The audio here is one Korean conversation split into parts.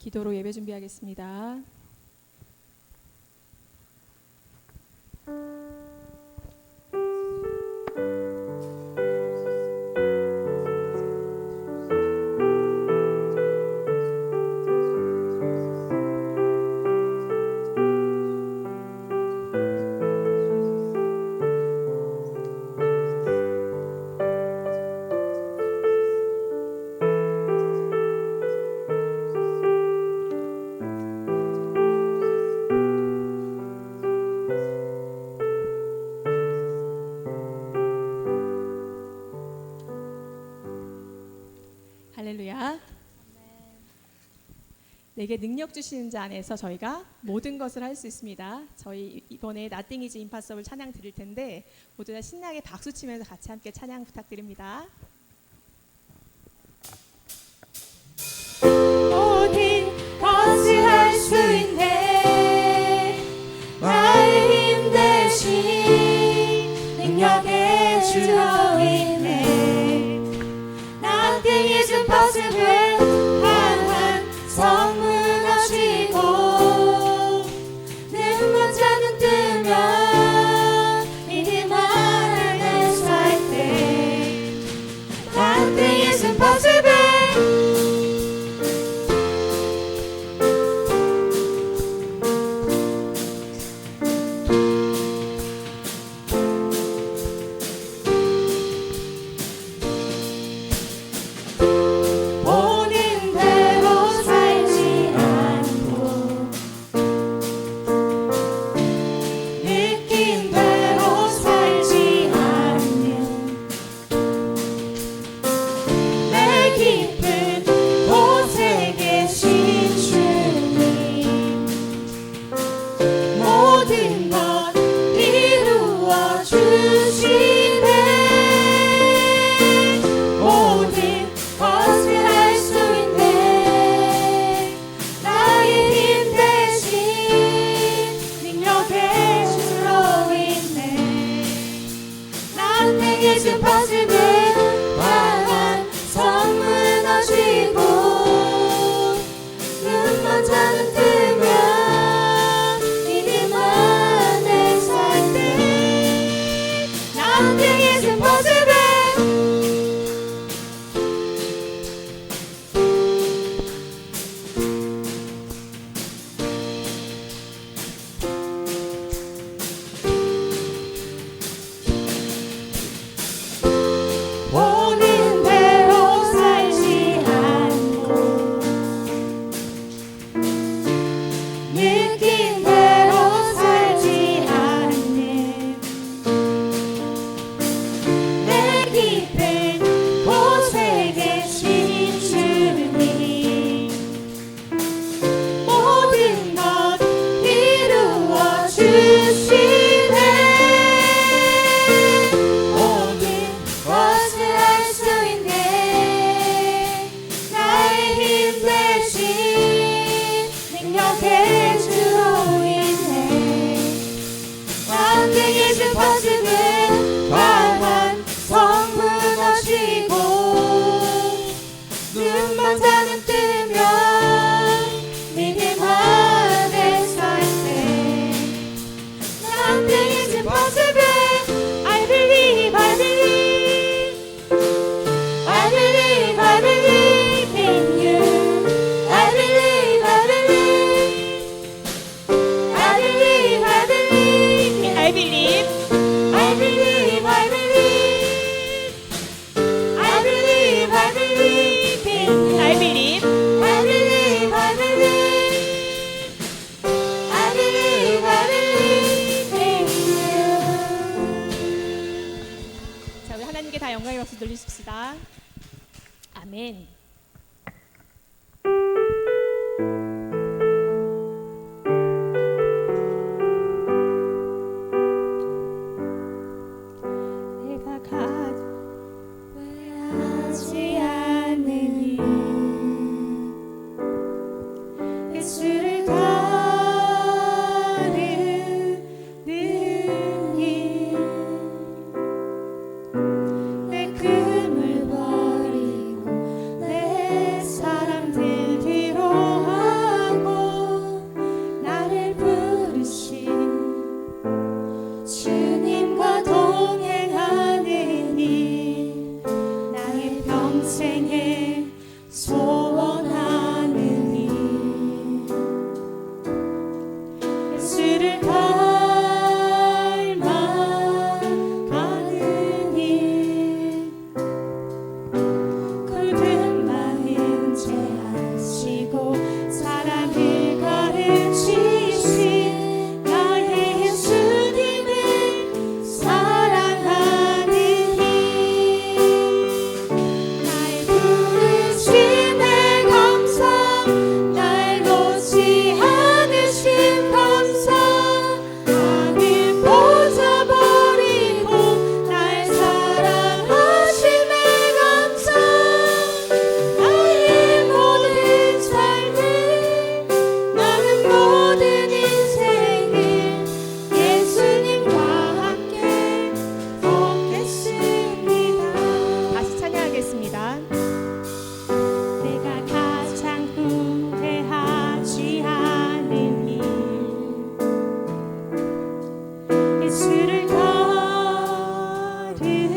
기도로 예배 준비하겠습니다. 할렐루야. 내게 능력 주시는 자 안에서 저희가 모든 것을 할 수 있습니다. 저희 이번에 Nothing is Impossible 찬양 드릴 텐데 모두 다 신나게 박수 치면서 같이 함께 찬양 부탁드립니다. 모든 것을 할 수 있네. 나의 힘 대신 능력의 주로 인해 Nothing is impossible. 강한 성 무너지고 눈만 자는 뜨면 믿음 안에 살 때 Nothing is impossible. 영광의 박수 돌리십시다. 아멘. 내가 가지 않는 일 예수를 따르는 일 내 금을 버리고 내 예수를 따르는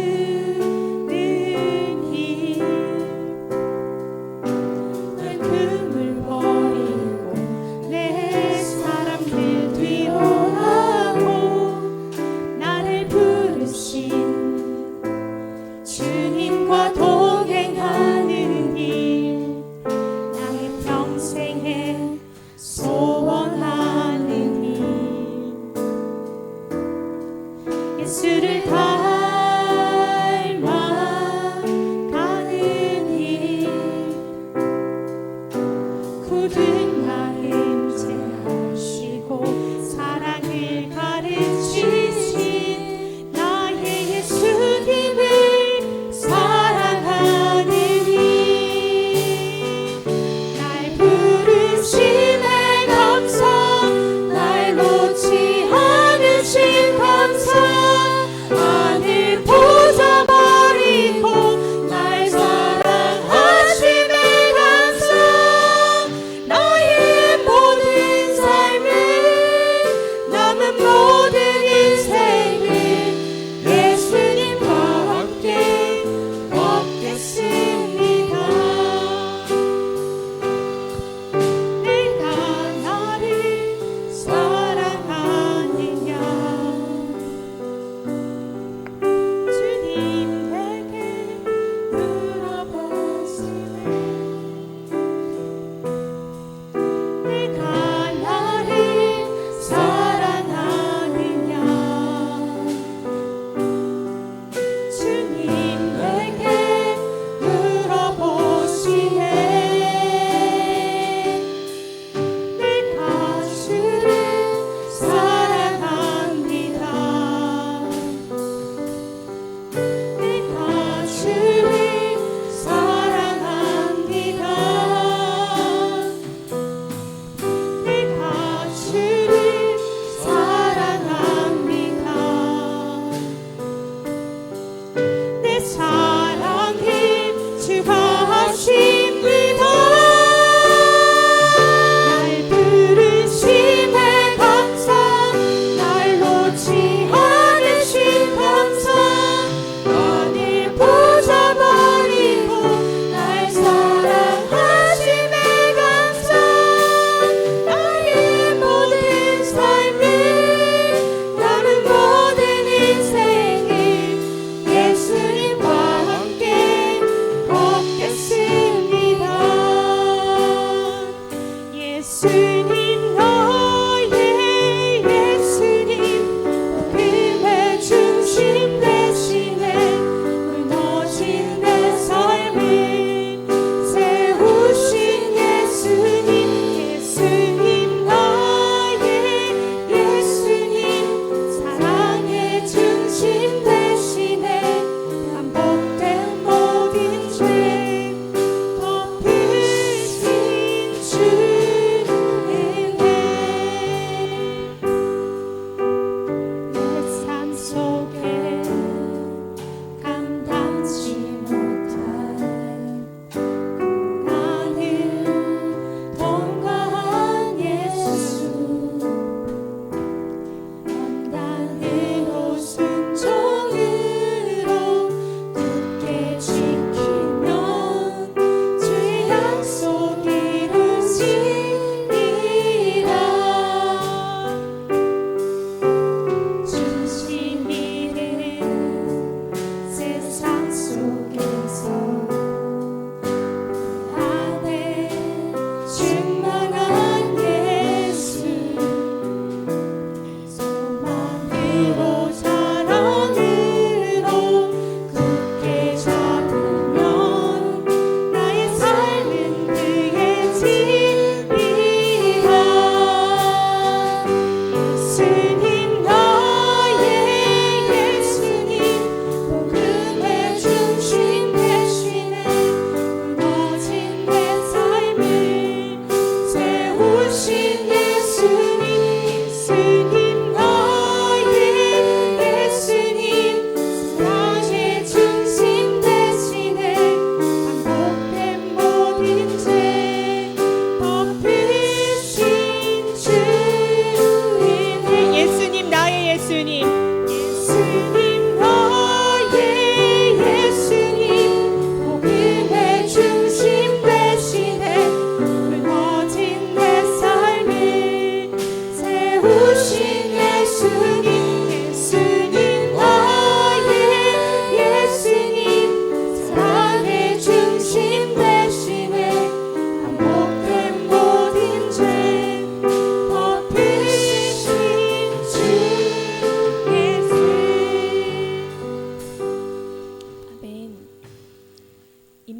길 난 금을 버리고 내 사람들 뒤로 하고 나를 부르신 주님과 동행하는 길 나의 평생에 소원하는 일 예수를 닮아가는 일 굳은 마음 제하시고 사랑을 가르치신 나의 예수님을 사랑하는 일 날 부르심에 감사 날 놓지 않으신 감사하는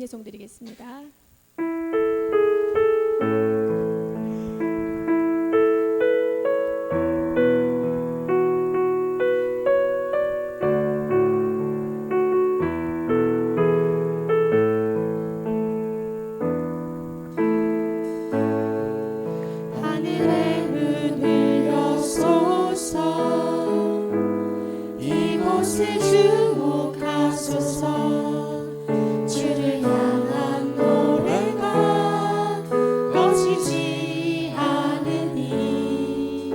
은혜송 드리겠습니다. 하늘의 문을 여소서 이곳에 주목하소서 주를 향한 노래가 꺼지지 않으니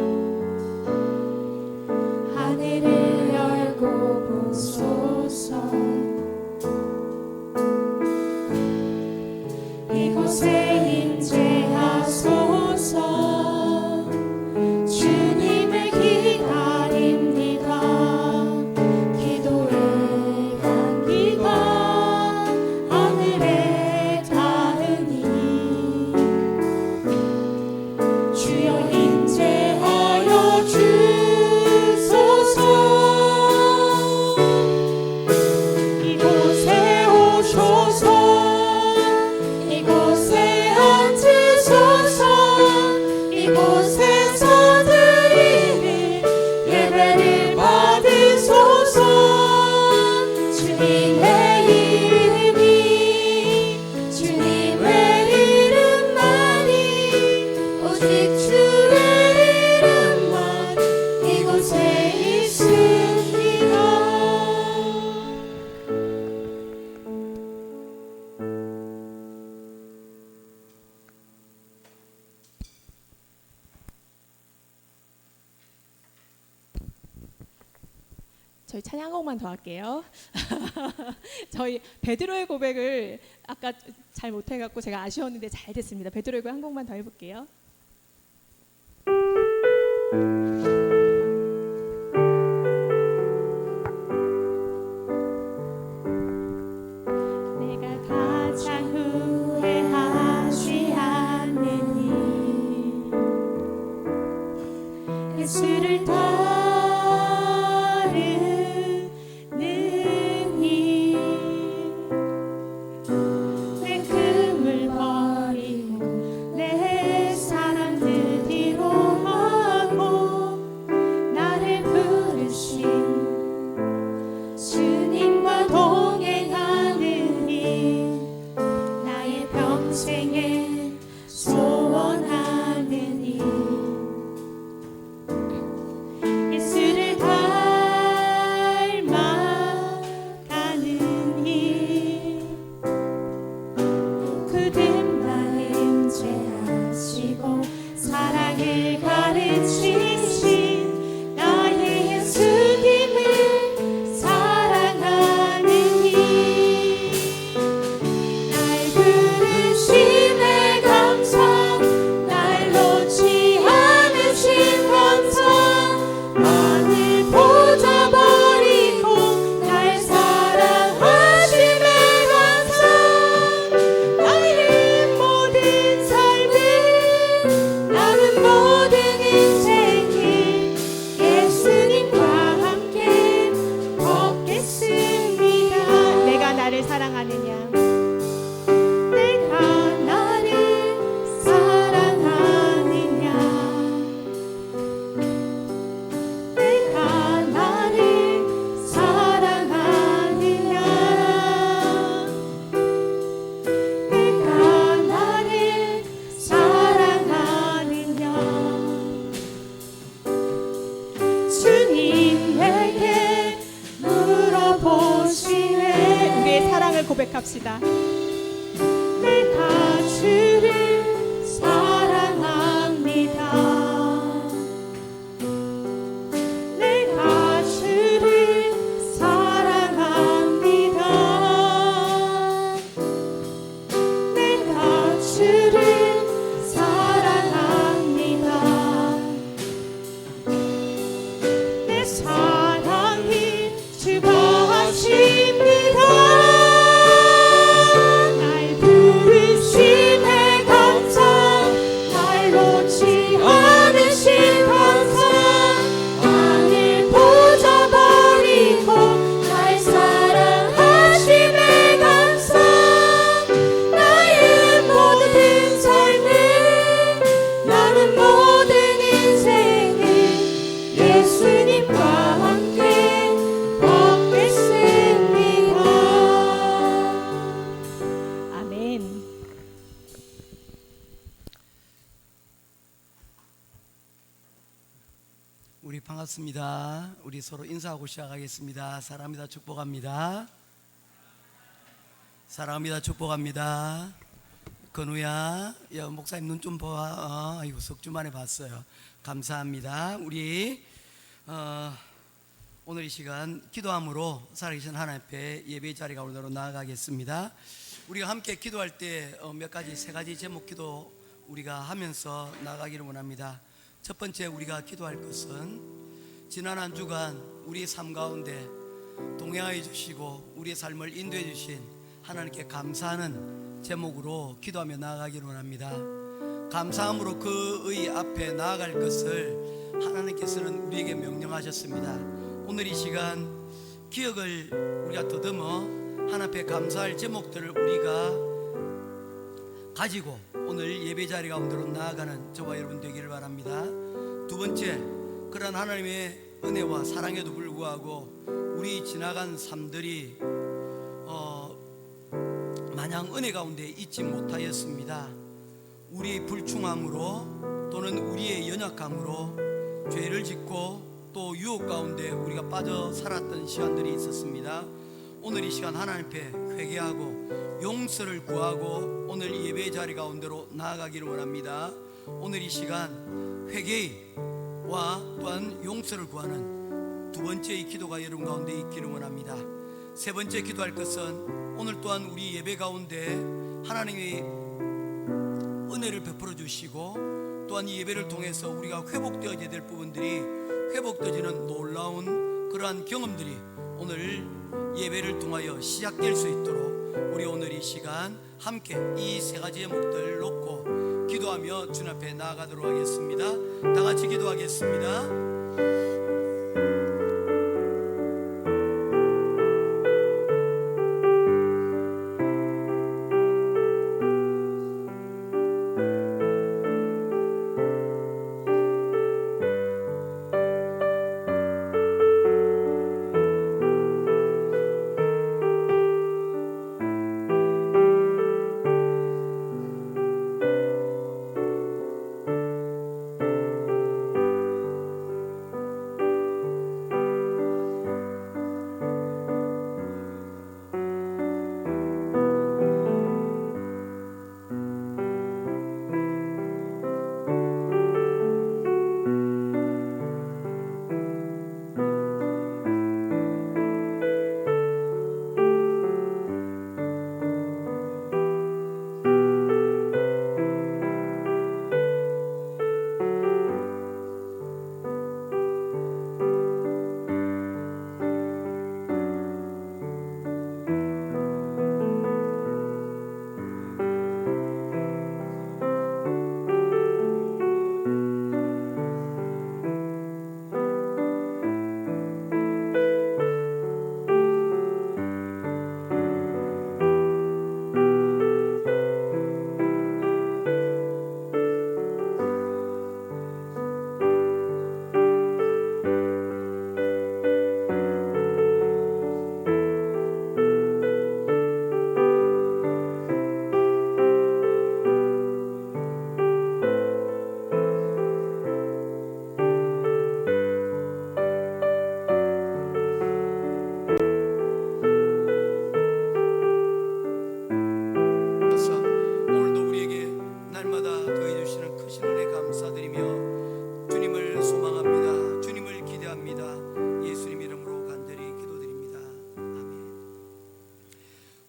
하늘을 열고 보소서 이곳에 임재하소서 주님을 기다립니다 기도의 향기가 하늘에 닿으니 주여 임재하여 주소서 이곳에 오셔서 이곳에 앉으소서 이곳에서 드리는 예배를 받으소서 주님의 이름이 주님의 이름만이 오직 주의 이름만 이곳에 있습니다. 저희 찬양 한 곡만 더 할게요. 저희 베드로의 고백을 아까 잘 못해갖고 제가 아쉬웠는데 잘 됐습니다. 베드로의 고백 한 곡만 더 해볼게요. 내가 가장 후회하지 않는 일 예수를 따르는 일내 금을 버리고 내 사랑 드리러 하고 나를 부르신 주님과 동행하는 일 나의 평생에 소원하는 일 예수를 닮아가는 일 그들만 임재하시고 사랑을 가르치신 나의 예수님을 사랑하는 일 날 부르심에 감사 날 놓지 않으신 감사 나를 보자 버리고 날 사랑하심에 감사 나의 모든 삶을 남은 모든 인생을 예수님과 함께 걷겠습니다. 내가 나를 사랑하느냐 내가 나를 사랑하느냐 내가 나를 사랑하느냐 내가 나를 사랑하느냐 주님에게 물어보시네 우리의 사랑을 고백합시다. 내가 주를 사랑합니다. 내가 주를 사랑합니다. 내가 주를 사랑합니다. 내 사랑이 주가 하십니다. 날 부르심에 반갑습니다. 우리 서로 인사하고 시작하겠습니다. 사랑합니다. 축복합니다. 사랑합니다. 축복합니다. 건우야, 야, 목사님 눈 좀 봐. 이거 석 주 만에 봤어요. 감사합니다. 우리 오늘 이 시간 기도함으로 살아계신 하나님 앞에 예배 자리 가운데로 나아가겠습니다. 우리가 함께 기도할 때 몇 가지, 세 가지 제목 기도 우리가 하면서 나가기를 원합니다. 첫 번째 우리가 기도할 것은 지난 한 주간 우리의 삶 가운데 동행하여 주시고 우리의 삶을 인도해 주신 하나님께 감사하는 제목으로 기도하며 나아가기를 원합니다. 감사함으로 그의 앞에 나아갈 것을 하나님께서는 우리에게 명령하셨습니다. 오늘 이 시간 기억을 우리가 더듬어 하나님 앞에 감사할 제목들을 우리가 가지고 오늘 예배 자리 가운데로 나아가는 저와 여러분 되기를 바랍니다. 두 번째, 그런 하나님의 은혜와 사랑에도 불구하고 우리 지나간 삶들이 마냥 은혜 가운데 있지 못하였습니다. 우리의 불충함으로 또는 우리의 연약함으로 죄를 짓고 또 유혹 가운데 우리가 빠져 살았던 시간들이 있었습니다. 오늘 이 시간 하나님 앞에 회개하고 용서를 구하고 오늘 예배 자리 가운데로 나아가기를 원합니다. 오늘 이 시간 회개와 또한 용서를 구하는 두 번째의 기도가 여러분 가운데 있기를 원합니다. 세 번째 기도할 것은 오늘 또한 우리 예배 가운데 하나님의 은혜를 베풀어 주시고 또한 이 예배를 통해서 우리가 회복되어야 될 부분들이 회복되어지는 놀라운 그러한 경험들이 오늘 예배를 통하여 시작될 수 있도록 우리 오늘 이 시간 함께 이 세 가지의 목들 놓고 기도하며 주님 앞에 나아가도록 하겠습니다. 다 같이 기도하겠습니다.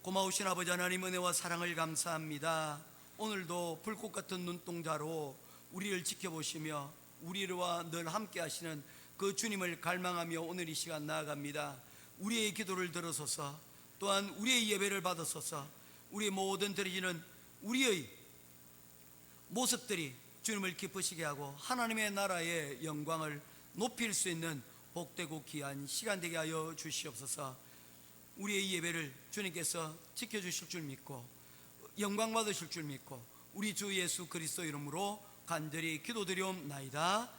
고마우신 아버지 하나님 은혜와 사랑을 감사합니다. 오늘도 불꽃 같은 눈동자로 우리를 지켜보시며 우리와 늘 함께 하시는 그 주님을 갈망하며 오늘 이 시간 나아갑니다. 우리의 기도를 들으소서, 또한 우리의 예배를 받으소서. 우리의 모든 드려지는 우리의 모습들이 주님을 기쁘시게 하고 하나님의 나라의 영광을 높일 수 있는 복되고 귀한 시간 되게 하여 주시옵소서. 우리의 예배를 주님께서 지켜주실 줄 믿고 영광 받으실 줄 믿고 우리 주 예수 그리스도 이름으로 간절히 기도드리옵나이다.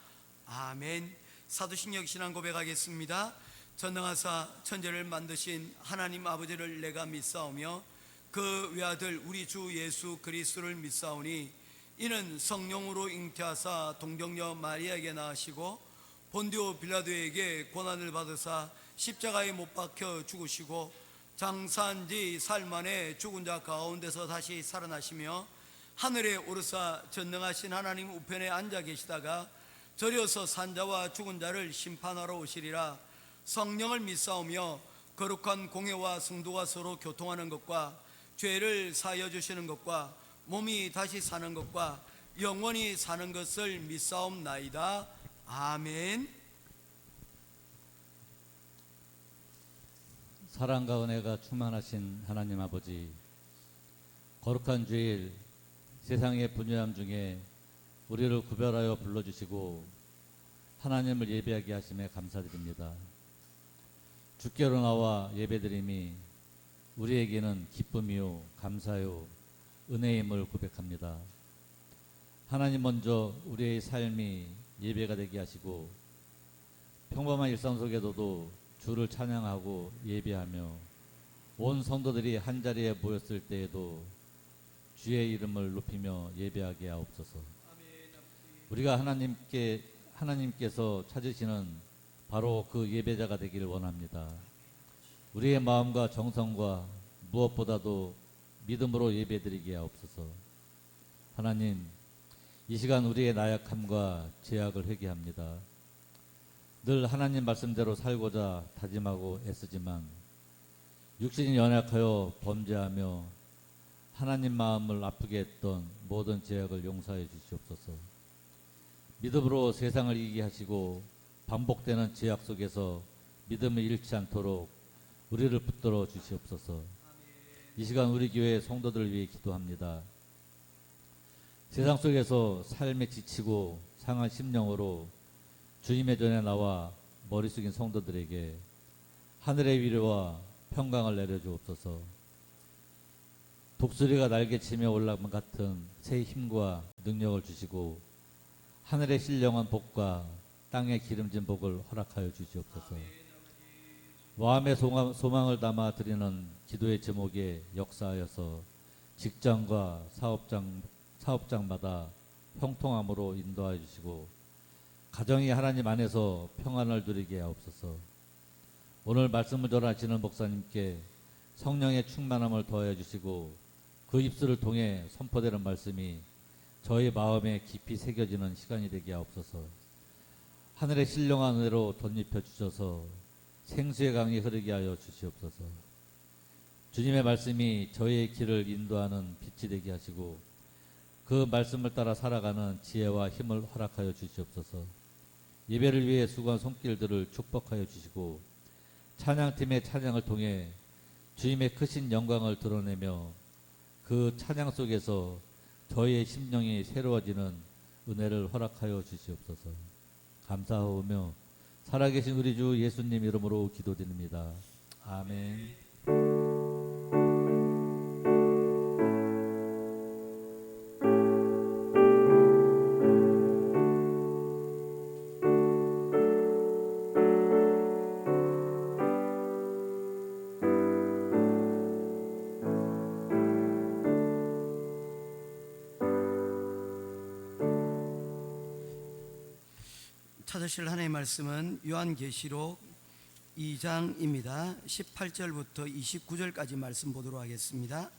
아멘. 사도신경 신앙 고백하겠습니다. 전능하사 천지를 만드신 하나님 아버지를 내가 믿사오며 그 외아들 우리 주 예수 그리스도를 믿사오니 이는 성령으로 잉태하사 동정녀 마리아에게 낳으시고 본디오 빌라도에게 고난을 받으사 십자가에 못 박혀 죽으시고 장사한 지 사흘 만에 죽은 자 가운데서 다시 살아나시며 하늘에 오르사 전능하신 하나님 우편에 앉아 계시다가 저려서 산 자와 죽은 자를 심판하러 오시리라. 성령을 믿사오며 거룩한 공회와 성도가 서로 교통하는 것과 죄를 사하여 주시는 것과 몸이 다시 사는 것과 영원히 사는 것을 믿사옵나이다. 아멘. 사랑과 은혜가 충만하신 하나님 아버지, 거룩한 주일 세상의 분유함 중에 우리를 구별하여 불러주시고 하나님을 예배하게 하심에 감사드립니다. 주께로 나와 예배드림이 우리에게는 기쁨이요 감사요 은혜임을 고백합니다. 하나님 먼저 우리의 삶이 예배가 되게 하시고 평범한 일상 속에서도 주를 찬양하고 예배하며 온 성도들이 한자리에 모였을 때에도 주의 이름을 높이며 예배하게 하옵소서. 우리가 하나님께서 찾으시는 바로 그 예배자가 되기를 원합니다. 우리의 마음과 정성과 무엇보다도 믿음으로 예배드리게 하옵소서. 하나님, 이 시간 우리의 나약함과 죄악을 회개합니다. 늘 하나님 말씀대로 살고자 다짐하고 애쓰지만 육신이 연약하여 범죄하며 하나님 마음을 아프게 했던 모든 죄악을 용서해 주시옵소서. 믿음으로 세상을 이기게 하시고 반복되는 죄악 속에서 믿음을 잃지 않도록 우리를 붙들어 주시옵소서. 이 시간 우리 교회 성도들을 위해 기도합니다. 세상 속에서 삶에 지치고 상한 심령으로 주님의 전에 나와 머리 숙인 성도들에게 하늘의 위로와 평강을 내려주옵소서. 독수리가 날개치며 올라간 같은 새 힘과 능력을 주시고 하늘의 신령한 복과 땅의 기름진 복을 허락하여 주시옵소서. 마음의 소망을 담아 드리는 기도의 제목에 역사하여서 직장과 사업장마다 형통함으로 인도하여 주시고 가정이 하나님 안에서 평안을 누리게 하옵소서. 오늘 말씀을 전하시는 목사님께 성령의 충만함을 더해 주시고 그 입술을 통해 선포되는 말씀이 저희 마음에 깊이 새겨지는 시간이 되게 하옵소서. 하늘의 신령한 은혜로 덧입혀 주셔서 생수의 강이 흐르게 하여 주시옵소서. 주님의 말씀이 저희의 길을 인도하는 빛이 되게 하시고 그 말씀을 따라 살아가는 지혜와 힘을 허락하여 주시옵소서. 예배를 위해 수고한 손길들을 축복하여 주시고 찬양팀의 찬양을 통해 주님의 크신 영광을 드러내며 그 찬양 속에서 저희의 심령이 새로워지는 은혜를 허락하여 주시옵소서. 감사하오며 살아계신 우리 주 예수님 이름으로 기도드립니다. 아멘. 찾으실 하나님의 말씀은 요한계시록 2장입니다. 18절부터 29절까지 말씀 보도록 하겠습니다.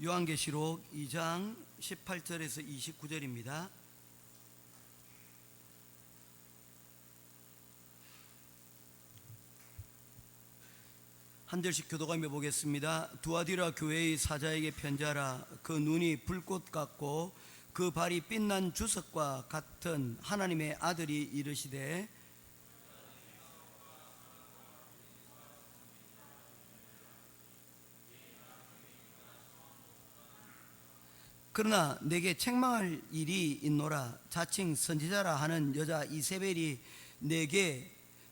요한계시록 2장 18절에서 29절입니다. 한 절씩 교도감해 보겠습니다. 두아디라 교회의 사자에게 편지하라. 그 눈이 불꽃 같고 그 발이 빛난 주석과 같은 하나님의 아들이 이르시되 그러나 내게 책망할 일이 있노라. 자칭 선지자라 하는 여자 이세벨이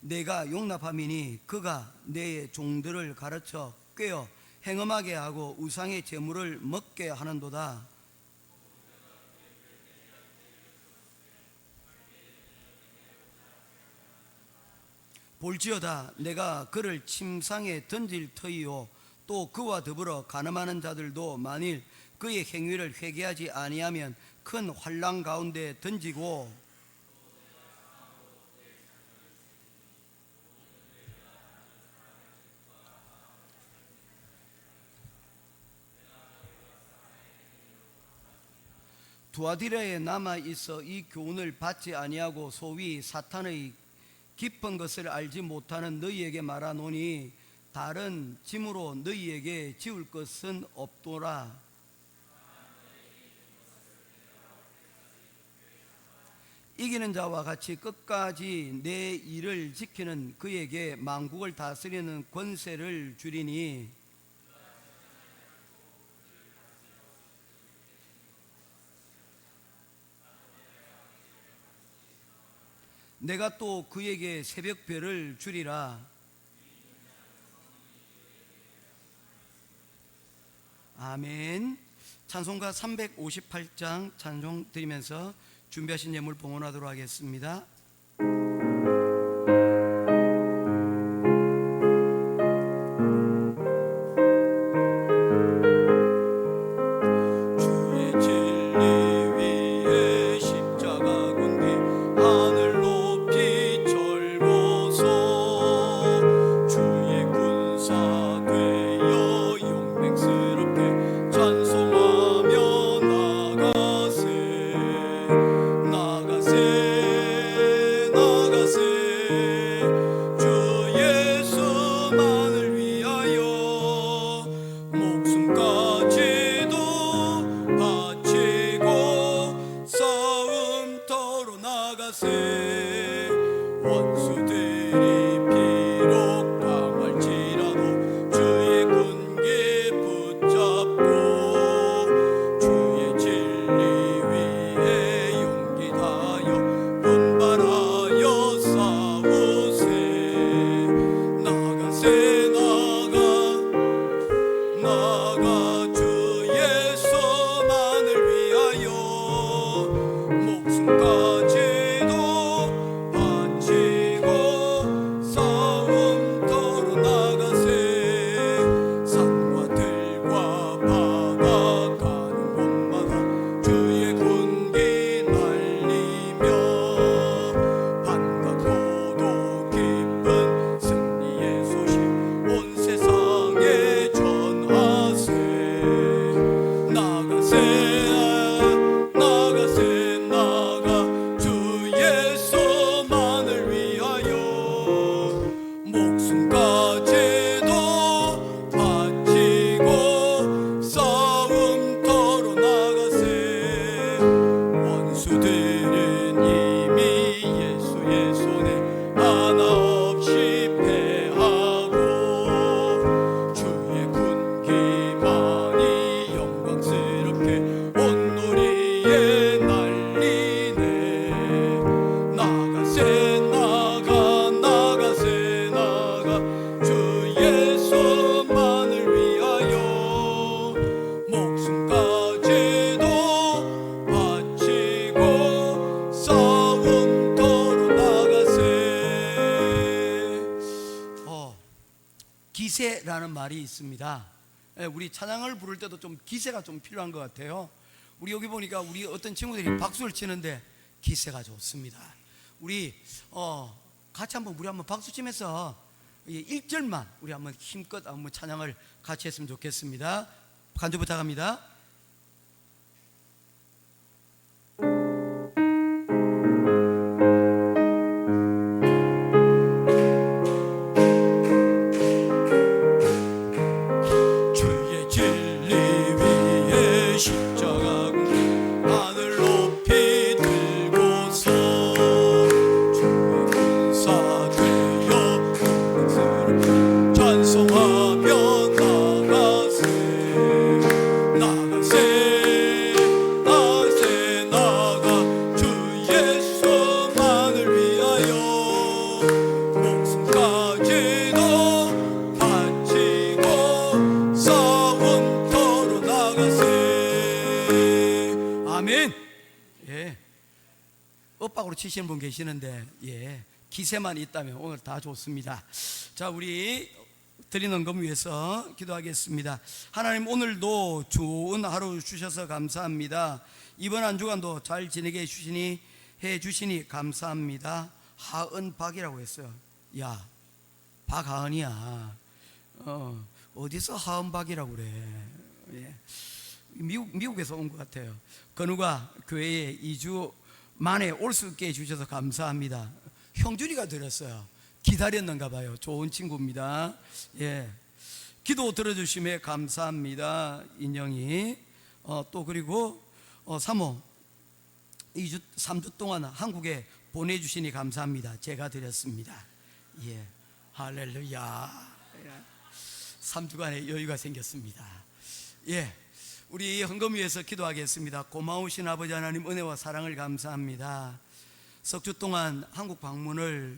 내가 용납함이니 그가 내 종들을 가르쳐 꿰어 행음하게 하고 우상의 제물을 먹게 하는도다. 볼지어다 내가 그를 침상에 던질 터이요 또 그와 더불어 간음하는 자들도 만일 그의 행위를 회개하지 아니하면 큰 환난 가운데 던지고 두아디라에 남아 있어 이 교훈을 받지 아니하고 소위 사탄의 깊은 것을 알지 못하는 너희에게 말하노니 다른 짐으로 너희에게 지울 것은 없도라. 이기는 자와 같이 끝까지 내 일을 지키는 그에게 만국을 다스리는 권세를 주리니 내가 또 그에게 새벽별을 주리라. 아멘. 찬송가 358장 찬송 드리면서 준비하신 예물 봉헌하도록 하겠습니다. 주의 진리 위에 십자가 군기 하늘 높이 절고서 주의 군사 되어 용맹스럽게 찬송하며 나가세 주 예수만을 위하여 목숨까지도 바치고 싸움터로 나가세. 원수들이 비록 강할지라도 주의 군기 붙잡고 주의 진리 위에 용기 다하여 분발하여 싸우세. 나가세 나가 주 예수만을 위하여 목숨까지도 바치고 싸움터로 나가세. 산과 들과 바다 가는 곳마다 주의 군기 날리며 반갑고도 기쁜 승리의 소식 온 세상에 전하세. 나가세 나가 주 예수만을 위하여 목숨까지도 바치고 싸움터로 나가세. 원수들은 이미 예수의 손에 하나 없이 패하고 주의 군기만이 영광스럽게 온 놀이에 날리네. 나가세 나가 주 예수만을 위하여 목숨까지도 바치고 싸움터로 나가세. 기세라는 말이 있습니다. 우리 찬양을 부를 때도 좀 기세가 좀 필요한 것 같아요. 우리 여기 보니까 우리 어떤 친구들이 박수를 치는데 기세가 좋습니다. 우리 같이 한번 우리 한번 박수 치면서 1절만 우리 한번 힘껏 한번 찬양을 같이 했으면 좋겠습니다. 간주 부탁합니다. 주의 진리 위에 십자가 군기 하늘 높이 들고서 주의 군사 되어 영광스럽게 찬송하며 나가 주 예수만을 위하여 목숨까지도 바치고 싸움터로 나가세. 아멘. 예, 엇박으로 치시는 분 계시는데 기세만 있다면 오늘 다 좋습니다. 자, 우리 드리는 언금 위해서 기도하겠습니다. 하나님, 오늘도 좋은 하루 주셔서 감사합니다. 이번 한 주간도 잘 지내게 해주시니 감사합니다. 하은박이라고 했어요. 야, 박하은이야. 어디서 하은박이라고 그래. 예. 미국에서 온 것 같아요. 건우가 교회에 2주 만에 올 수 있게 해주셔서 감사합니다. 형준이가 드렸어요. 기다렸는가 봐요. 좋은 친구입니다. 예. 기도 들어주심에 감사합니다. 인영이. 또 그리고 3호 3주 동안 한국에 보내주시니 감사합니다. 제가 드렸습니다. 예. 할렐루야. 3주간의 여유가 생겼습니다. 예. 우리 헌금 위해서 기도하겠습니다. 고마우신 아버지 하나님, 은혜와 사랑을 감사합니다. 석 주 동안 한국 방문을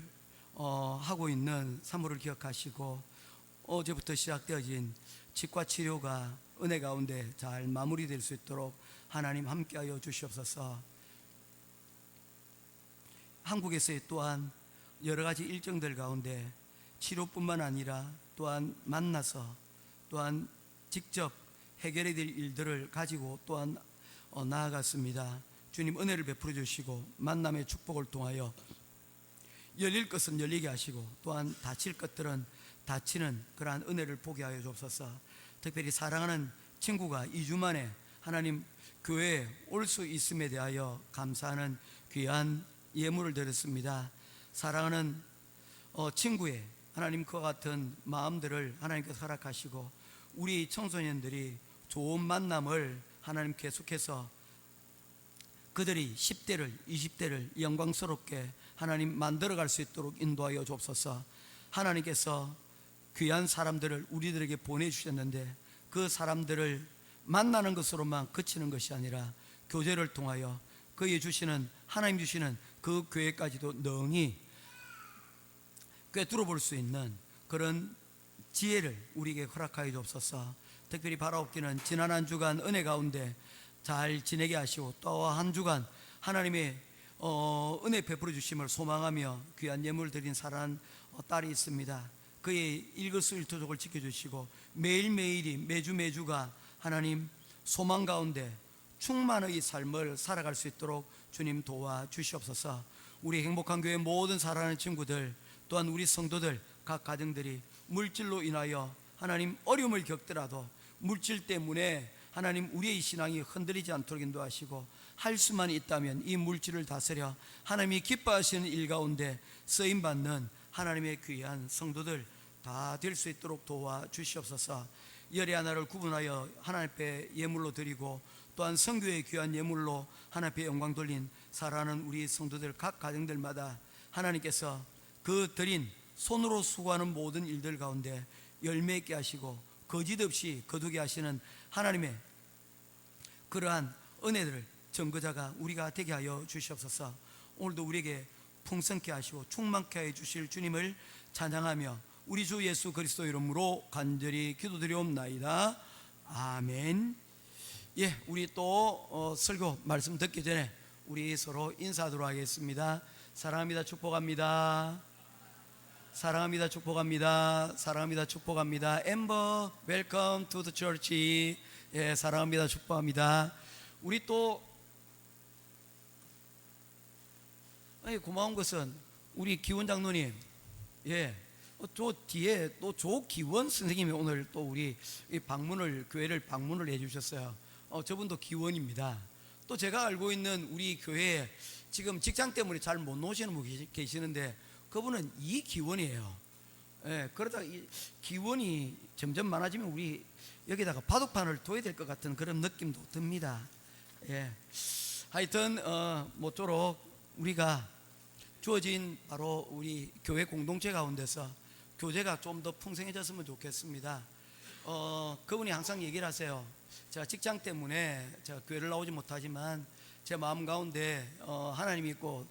하고 있는 사모를 기억하시고, 어제부터 시작되어진 치과 치료가 은혜 가운데 잘 마무리될 수 있도록 하나님 함께하여 주시옵소서. 한국에서의 또한 여러 가지 일정들 가운데 치료뿐만 아니라 또한 만나서 또한 직접 해결해야 될 일들을 가지고 또한 나아갔습니다. 주님, 은혜를 베풀어 주시고 만남의 축복을 통하여 열릴 것은 열리게 하시고 또한 닫힐 것들은 닫히는 그러한 은혜를 보게 하여 주옵소서. 특별히 사랑하는 친구가 2주 만에 하나님 교회에 올 수 있음에 대하여 감사하는 귀한 예물을 드렸습니다. 사랑하는 친구의 하나님 그와 같은 마음들을 하나님께서 허락하시고 우리 청소년들이 좋은 만남을 하나님 계속해서 그들이 10대를 20대를 영광스럽게 하나님 만들어갈 수 있도록 인도하여 주옵소서. 하나님께서 귀한 사람들을 우리들에게 보내주셨는데 그 사람들을 만나는 것으로만 그치는 것이 아니라 교제를 통하여 그의 주시는 하나님 주시는 그 교회까지도 능히 꿰뚫어 볼 수 있는 그런 지혜를 우리에게 허락하여 주옵소서. 특별히 바라옵기는 지난 한 주간 은혜 가운데 잘 지내게 하시고 또 한 주간 하나님의 은혜 베풀어 주심을 소망하며 귀한 예물 드린 사랑하는 딸이 있습니다. 그의 일거수일투족을 지켜주시고 매일매일이 매주가 하나님 소망 가운데 충만의 삶을 살아갈 수 있도록 주님 도와주시옵소서. 우리 행복한 교회 모든 사랑하는 친구들 또한 우리 성도들 각 가정들이 물질로 인하여 하나님 어려움을 겪더라도 물질 때문에 하나님 우리의 신앙이 흔들리지 않도록 인도하시고 할 수만 있다면 이 물질을 다스려 하나님이 기뻐하시는 일 가운데 쓰임받는 하나님의 귀한 성도들 다 될 수 있도록 도와주시옵소서. 열의 하나를 구분하여 하나님 앞에 예물로 드리고 또한 성교의 귀한 예물로 하나님 앞에 영광 돌린 사랑하는 우리 성도들 각 가정들마다 하나님께서 그 드린 손으로 수고하는 모든 일들 가운데 열매 있게 하시고 거짓 없이 거두게 하시는 하나님의 그러한 은혜들을 증거자가 우리가 되게 하여 주시옵소서. 오늘도 우리에게 풍성케 하시고 충만케 해 주실 주님을 찬양하며 우리 주 예수 그리스도 이름으로 간절히 기도드리옵나이다. 아멘. 예, 우리 또 설교 말씀 듣기 전에 우리 서로 인사하도록 하겠습니다. 사랑합니다. 축복합니다. 사랑합니다. 축복합니다. 사랑합니다. 축복합니다. 엠버 웰컴 투 더 처치. 예, 사랑합니다. 축복합니다. 우리 또 고마운 것은 우리 기원 장로님, 예, 저 뒤에 또 조기원 선생님이 오늘 또 우리 방문을 교회를 방문을 해주셨어요. 저분도 기원입니다. 또 제가 알고 있는 우리 교회에 지금 직장 때문에 잘 못 오시는 분 계시는데 그분은 이 기원이에요. 예, 그러다 이 기원이 점점 많아지면 우리 여기다가 바둑판을 둬야 될 것 같은 그런 느낌도 듭니다. 예, 하여튼 모쪼록 우리가 주어진 바로 우리 교회 공동체 가운데서 교제가 좀 더 풍성해졌으면 좋겠습니다. 그분이 항상 얘기를 하세요. 제가 직장 때문에 제가 교회를 나오지 못하지만 제 마음 가운데 하나님이 있고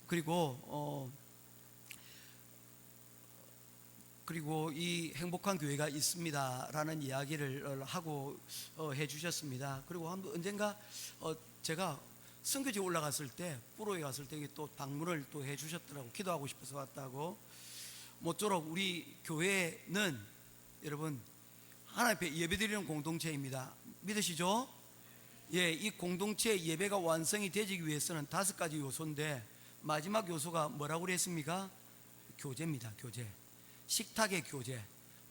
그리고 이 행복한 교회가 있습니다라는 이야기를 하고 해주셨습니다. 그리고 언젠가 제가 선교지 올라갔을 때 뿌로에 갔을 때 또 방문을 또 해주셨더라고. 기도하고 싶어서 왔다고. 모쪼록 우리 교회는 여러분 하나님 앞에 예배드리는 공동체입니다. 믿으시죠? 예, 이 공동체 예배가 완성이 되기 위해서는 5가지 요소인데 마지막 요소가 뭐라고 그랬습니까? 교제입니다. 교제. 식탁의 교제.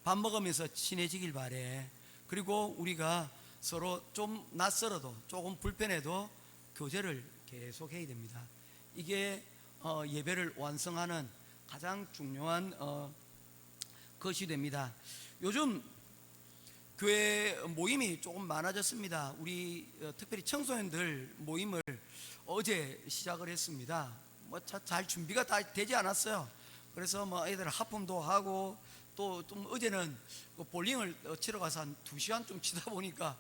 밥 먹으면서 친해지길 바래. 그리고 우리가 서로 좀 낯설어도 조금 불편해도 교제를 계속 해야 됩니다. 이게 예배를 완성하는 가장 중요한 것이 됩니다. 요즘 교회 모임이 조금 많아졌습니다. 우리 특별히 청소년들 모임을 어제 시작을 했습니다. 뭐 잘 준비가 다 되지 않았어요. 그래서 뭐 애들 하품도 하고 또 좀 어제는 볼링을 치러 가서 한 2시간 좀 치다 보니까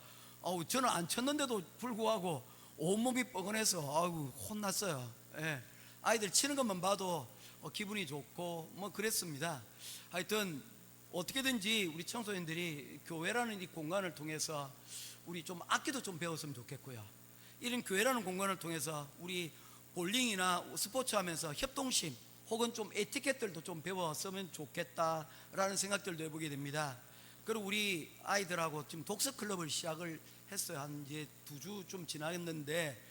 저는 안 쳤는데도 불구하고 온몸이 뻐근해서 혼났어요. 예. 아이들 치는 것만 봐도 기분이 좋고 뭐 그랬습니다. 하여튼 어떻게든지 우리 청소년들이 교회라는 이 공간을 통해서 우리 좀 악기도 좀 배웠으면 좋겠고요. 이런 교회라는 공간을 통해서 우리 볼링이나 스포츠 하면서 협동심 혹은 좀 에티켓들도 좀 배웠으면 좋겠다라는 생각들도 해보게 됩니다. 그리고 우리 아이들하고 지금 독서 클럽을 시작을 했어요. 한 이제 2주 좀 지났는데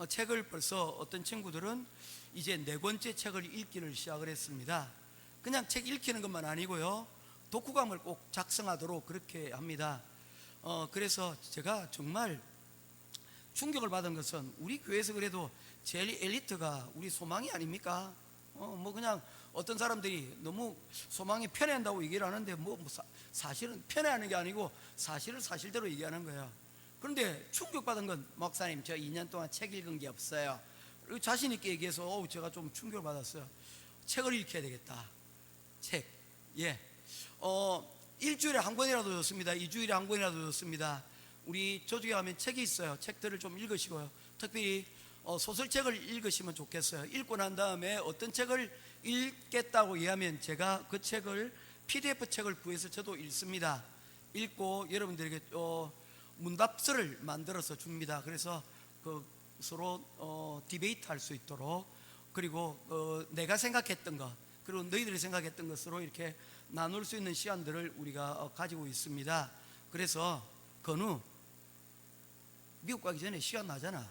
책을 벌써 어떤 친구들은 이제 4권째 책을 읽기를 시작을 했습니다. 그냥 책 읽히는 것만 아니고요, 독후감을 꼭 작성하도록 그렇게 합니다. 그래서 제가 정말 충격을 받은 것은 우리 교회에서 그래도 제일 엘리트가 우리 소망이 아닙니까? 뭐 그냥 어떤 사람들이 너무 소망이 편애한다고 얘기를 하는데 사실은 편애하는 게 아니고 사실을 사실대로 얘기하는 거예요. 그런데 충격받은 건 목사님 저 2년 동안 책 읽은 게 없어요. 그리고 자신 있게 얘기해서 제가 좀 충격을 받았어요. 책을 읽혀야 되겠다. 책. 예. 일주일에 한 권이라도 좋습니다. 2주일에 한 권이라도 좋습니다. 우리 저쪽에 가면 책이 있어요. 책들을 좀 읽으시고요. 특별히 소설책을 읽으시면 좋겠어요. 읽고 난 다음에 어떤 책을 읽겠다고 이야기하면 제가 그 책을 PDF 책을 구해서 저도 읽습니다. 읽고 여러분들에게 문답서를 만들어서 줍니다. 그래서 서로 디베이트 할 수 있도록, 그리고 내가 생각했던 것 그리고 너희들이 생각했던 것으로 이렇게 나눌 수 있는 시간들을 우리가 가지고 있습니다. 그래서 건우 미국 가기 전에 시간 나잖아.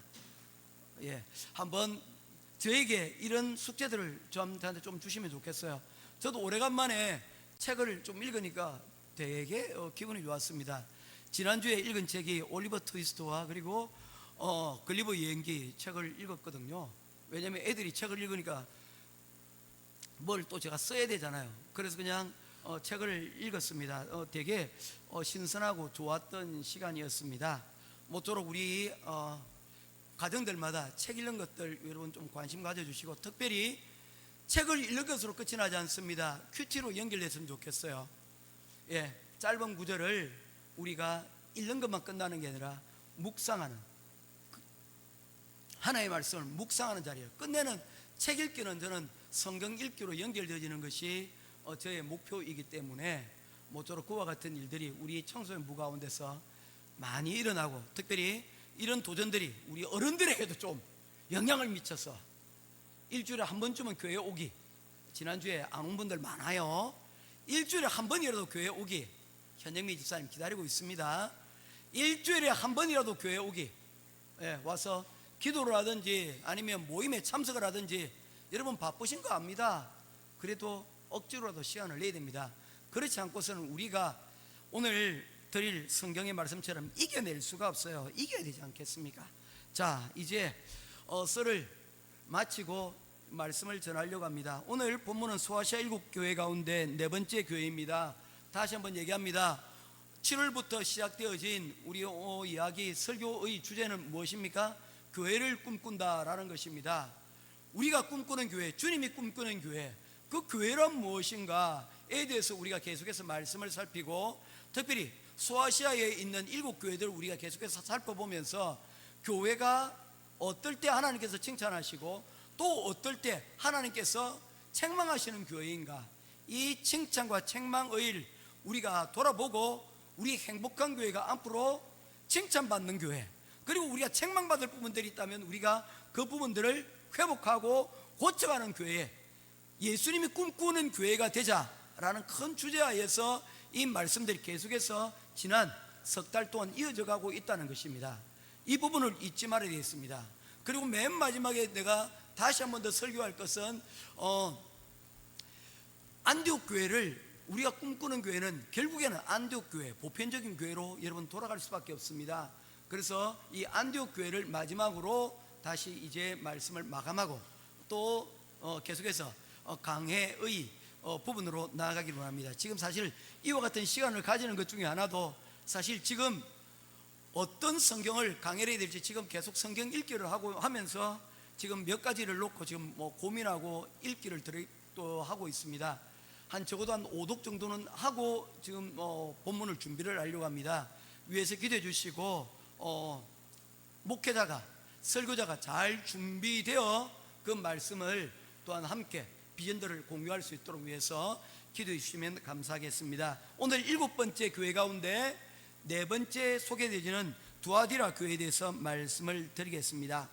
예, 한번 저에게 이런 숙제들을 저한테 좀 주시면 좋겠어요. 저도 오래간만에 책을 좀 읽으니까 되게 기분이 좋았습니다. 지난주에 읽은 책이 올리버 트위스트와 그리고 글리버 여행기 책을 읽었거든요. 왜냐하면 애들이 책을 읽으니까 뭘 또 제가 써야 되잖아요. 그래서 그냥 책을 읽었습니다. 되게 신선하고 좋았던 시간이었습니다. 모쪼록 우리 가정들마다 책 읽는 것들 여러분 좀 관심 가져주시고, 특별히 책을 읽는 것으로 끝이 나지 않습니다. 큐티로 연결됐으면 좋겠어요. 예, 짧은 구절을 우리가 읽는 것만 끝나는 게 아니라 묵상하는, 하나의 말씀을 묵상하는 자리예요. 끝내는 책 읽기는 저는 성경 읽기로 연결되어지는 것이 저의 목표이기 때문에 모쪼록 그와 같은 일들이 우리 청소년부 가운데서 많이 일어나고, 특별히 이런 도전들이 우리 어른들에게도 좀 영향을 미쳐서 일주일에 한 번쯤은 교회 오기. 지난주에 안 온 분들 많아요. 일주일에 한 번이라도 교회 오기. 현정미 집사님 기다리고 있습니다. 일주일에 한 번이라도 교회 오기. 예, 와서 기도를 하든지 아니면 모임에 참석을 하든지. 여러분 바쁘신 거 압니다. 그래도 억지로라도 시간을 내야 됩니다. 그렇지 않고서는 우리가 오늘 드릴 성경의 말씀처럼 이겨낼 수가 없어요. 이겨야 되지 않겠습니까? 자, 이제 썰을 마치고 말씀을 전하려고 합니다. 오늘 본문은 소아시아 7교회 가운데 4번째 교회입니다. 다시 한번 얘기합니다. 7월부터 시작되어진 우리 이야기 설교의 주제는 무엇입니까? 교회를 꿈꾼다라는 것입니다. 우리가 꿈꾸는 교회, 주님이 꿈꾸는 교회, 그 교회란 무엇인가에 대해서 우리가 계속해서 말씀을 살피고, 특별히 소아시아에 있는 7교회들을 우리가 계속해서 살펴보면서 교회가 어떨 때 하나님께서 칭찬하시고 또 어떨 때 하나님께서 책망하시는 교회인가, 이 칭찬과 책망의 우리가 돌아보고 우리 행복한 교회가 앞으로 칭찬받는 교회, 그리고 우리가 책망받을 부분들이 있다면 우리가 그 부분들을 회복하고 고쳐가는 교회, 예수님이 꿈꾸는 교회가 되자라는 큰 주제하에서 이 말씀들이 계속해서 지난 석 달 동안 이어져 가고 있다는 것입니다. 이 부분을 잊지 말아야 되겠습니다. 그리고 맨 마지막에 내가 다시 한 번 더 설교할 것은 안디옥 교회를, 우리가 꿈꾸는 교회는 결국에는 안디옥 교회, 보편적인 교회로 여러분 돌아갈 수밖에 없습니다. 그래서 이 안디옥 교회를 마지막으로 다시 이제 말씀을 마감하고 또 계속해서 강해의 부분으로 나아가기를 원합니다. 지금 사실 이와 같은 시간을 가지는 것 중에 하나도 사실 지금 어떤 성경을 강해를 해야 될지 지금 계속 성경 읽기를 하고 하면서 지금 몇 가지를 놓고 지금 고민하고 읽기를 또 하고 있습니다. 한 적어도 한 5독 정도는 하고 지금 본문을 준비를 하려고 합니다. 위에서 기도해 주시고 목회자가, 설교자가 잘 준비되어 그 말씀을 또한 함께 비전들을 공유할 수 있도록 위해서 기도해 주시면 감사하겠습니다. 오늘 7번째 교회 가운데 4번째 소개되지는 두아디라 교회에 대해서 말씀을 드리겠습니다.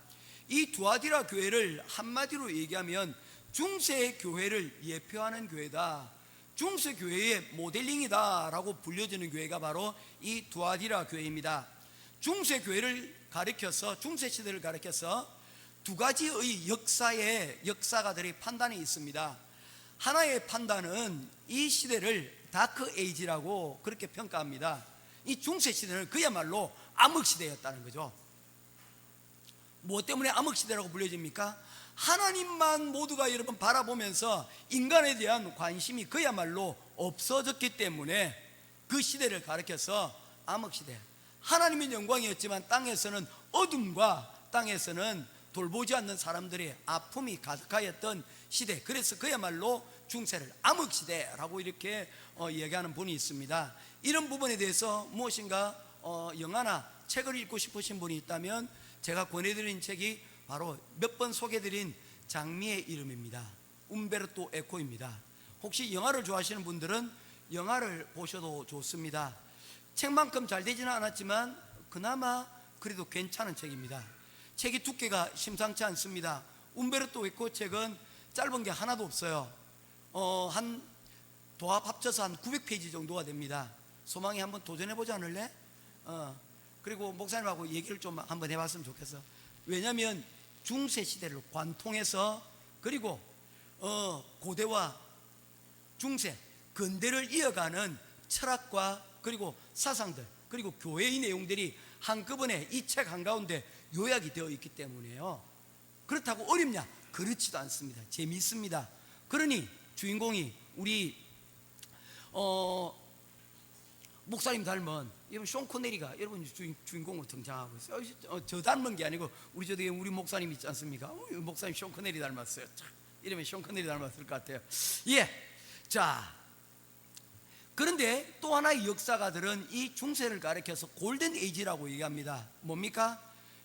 이 두아디라 교회를 한마디로 얘기하면 중세 교회를 예표하는 교회다, 중세 교회의 모델링이다 라고 불려지는 교회가 바로 이 두아디라 교회입니다. 중세 교회를 가리켜서, 중세 시대를 가리켜서 두 가지의 역사가들의 판단이 있습니다. 하나의 판단은 이 시대를 다크 에이지라고 그렇게 평가합니다. 이 중세 시대는 그야말로 암흑 시대였다는 거죠. 무엇 때문에 암흑 시대라고 불려집니까? 하나님만 모두가 여러분 바라보면서 인간에 대한 관심이 그야말로 없어졌기 때문에 그 시대를 가리켜서 암흑 시대, 하나님의 영광이었지만 땅에서는 어둠과 땅에서는 돌보지 않는 사람들의 아픔이 가득하였던 시대, 그래서 그야말로 중세를 암흑 시대라고 이렇게 얘기하는 분이 있습니다. 이런 부분에 대해서 무엇인가 영화나 책을 읽고 싶으신 분이 있다면 제가 권해드린 책이 바로 몇 번 소개드린 장미의 이름입니다. 움베르토 에코입니다. 혹시 영화를 좋아하시는 분들은 영화를 보셔도 좋습니다. 책만큼 잘 되지는 않았지만 그나마 그래도 괜찮은 책입니다. 책이 두께가 심상치 않습니다. 움베르토 에코 책은 짧은 게 하나도 없어요. 한 도합 합쳐서 한 900페이지 정도가 됩니다. 소망이 한번 도전해보지 않을래? 그리고 목사님하고 얘기를 좀 한번 해봤으면 좋겠어. 왜냐하면 중세 시대를 관통해서 그리고 고대와 중세, 근대를 이어가는 철학과 그리고 사상들, 그리고 교회의 내용들이 한꺼번에 이 책 한가운데 요약이 되어 있기 때문에요. 그렇다고 어렵냐? 그렇지도 않습니다. 재미있습니다. 그러니 주인공이 우리 목사님 닮은 여러분 쇼 코네리가 여러분 주인공으로 등장하고 있어요. 저 닮은 게 아니고 우리 목사님 있지 않습니까? 목사님 쇼 코네리 닮았어요. 이러면 쇼 코네리 닮았을 것 같아요. 예. 자, 그런데 또 하나의 역사가들은 이 중세를 가리켜서 골든 에이지라고 얘기합니다. 뭡니까?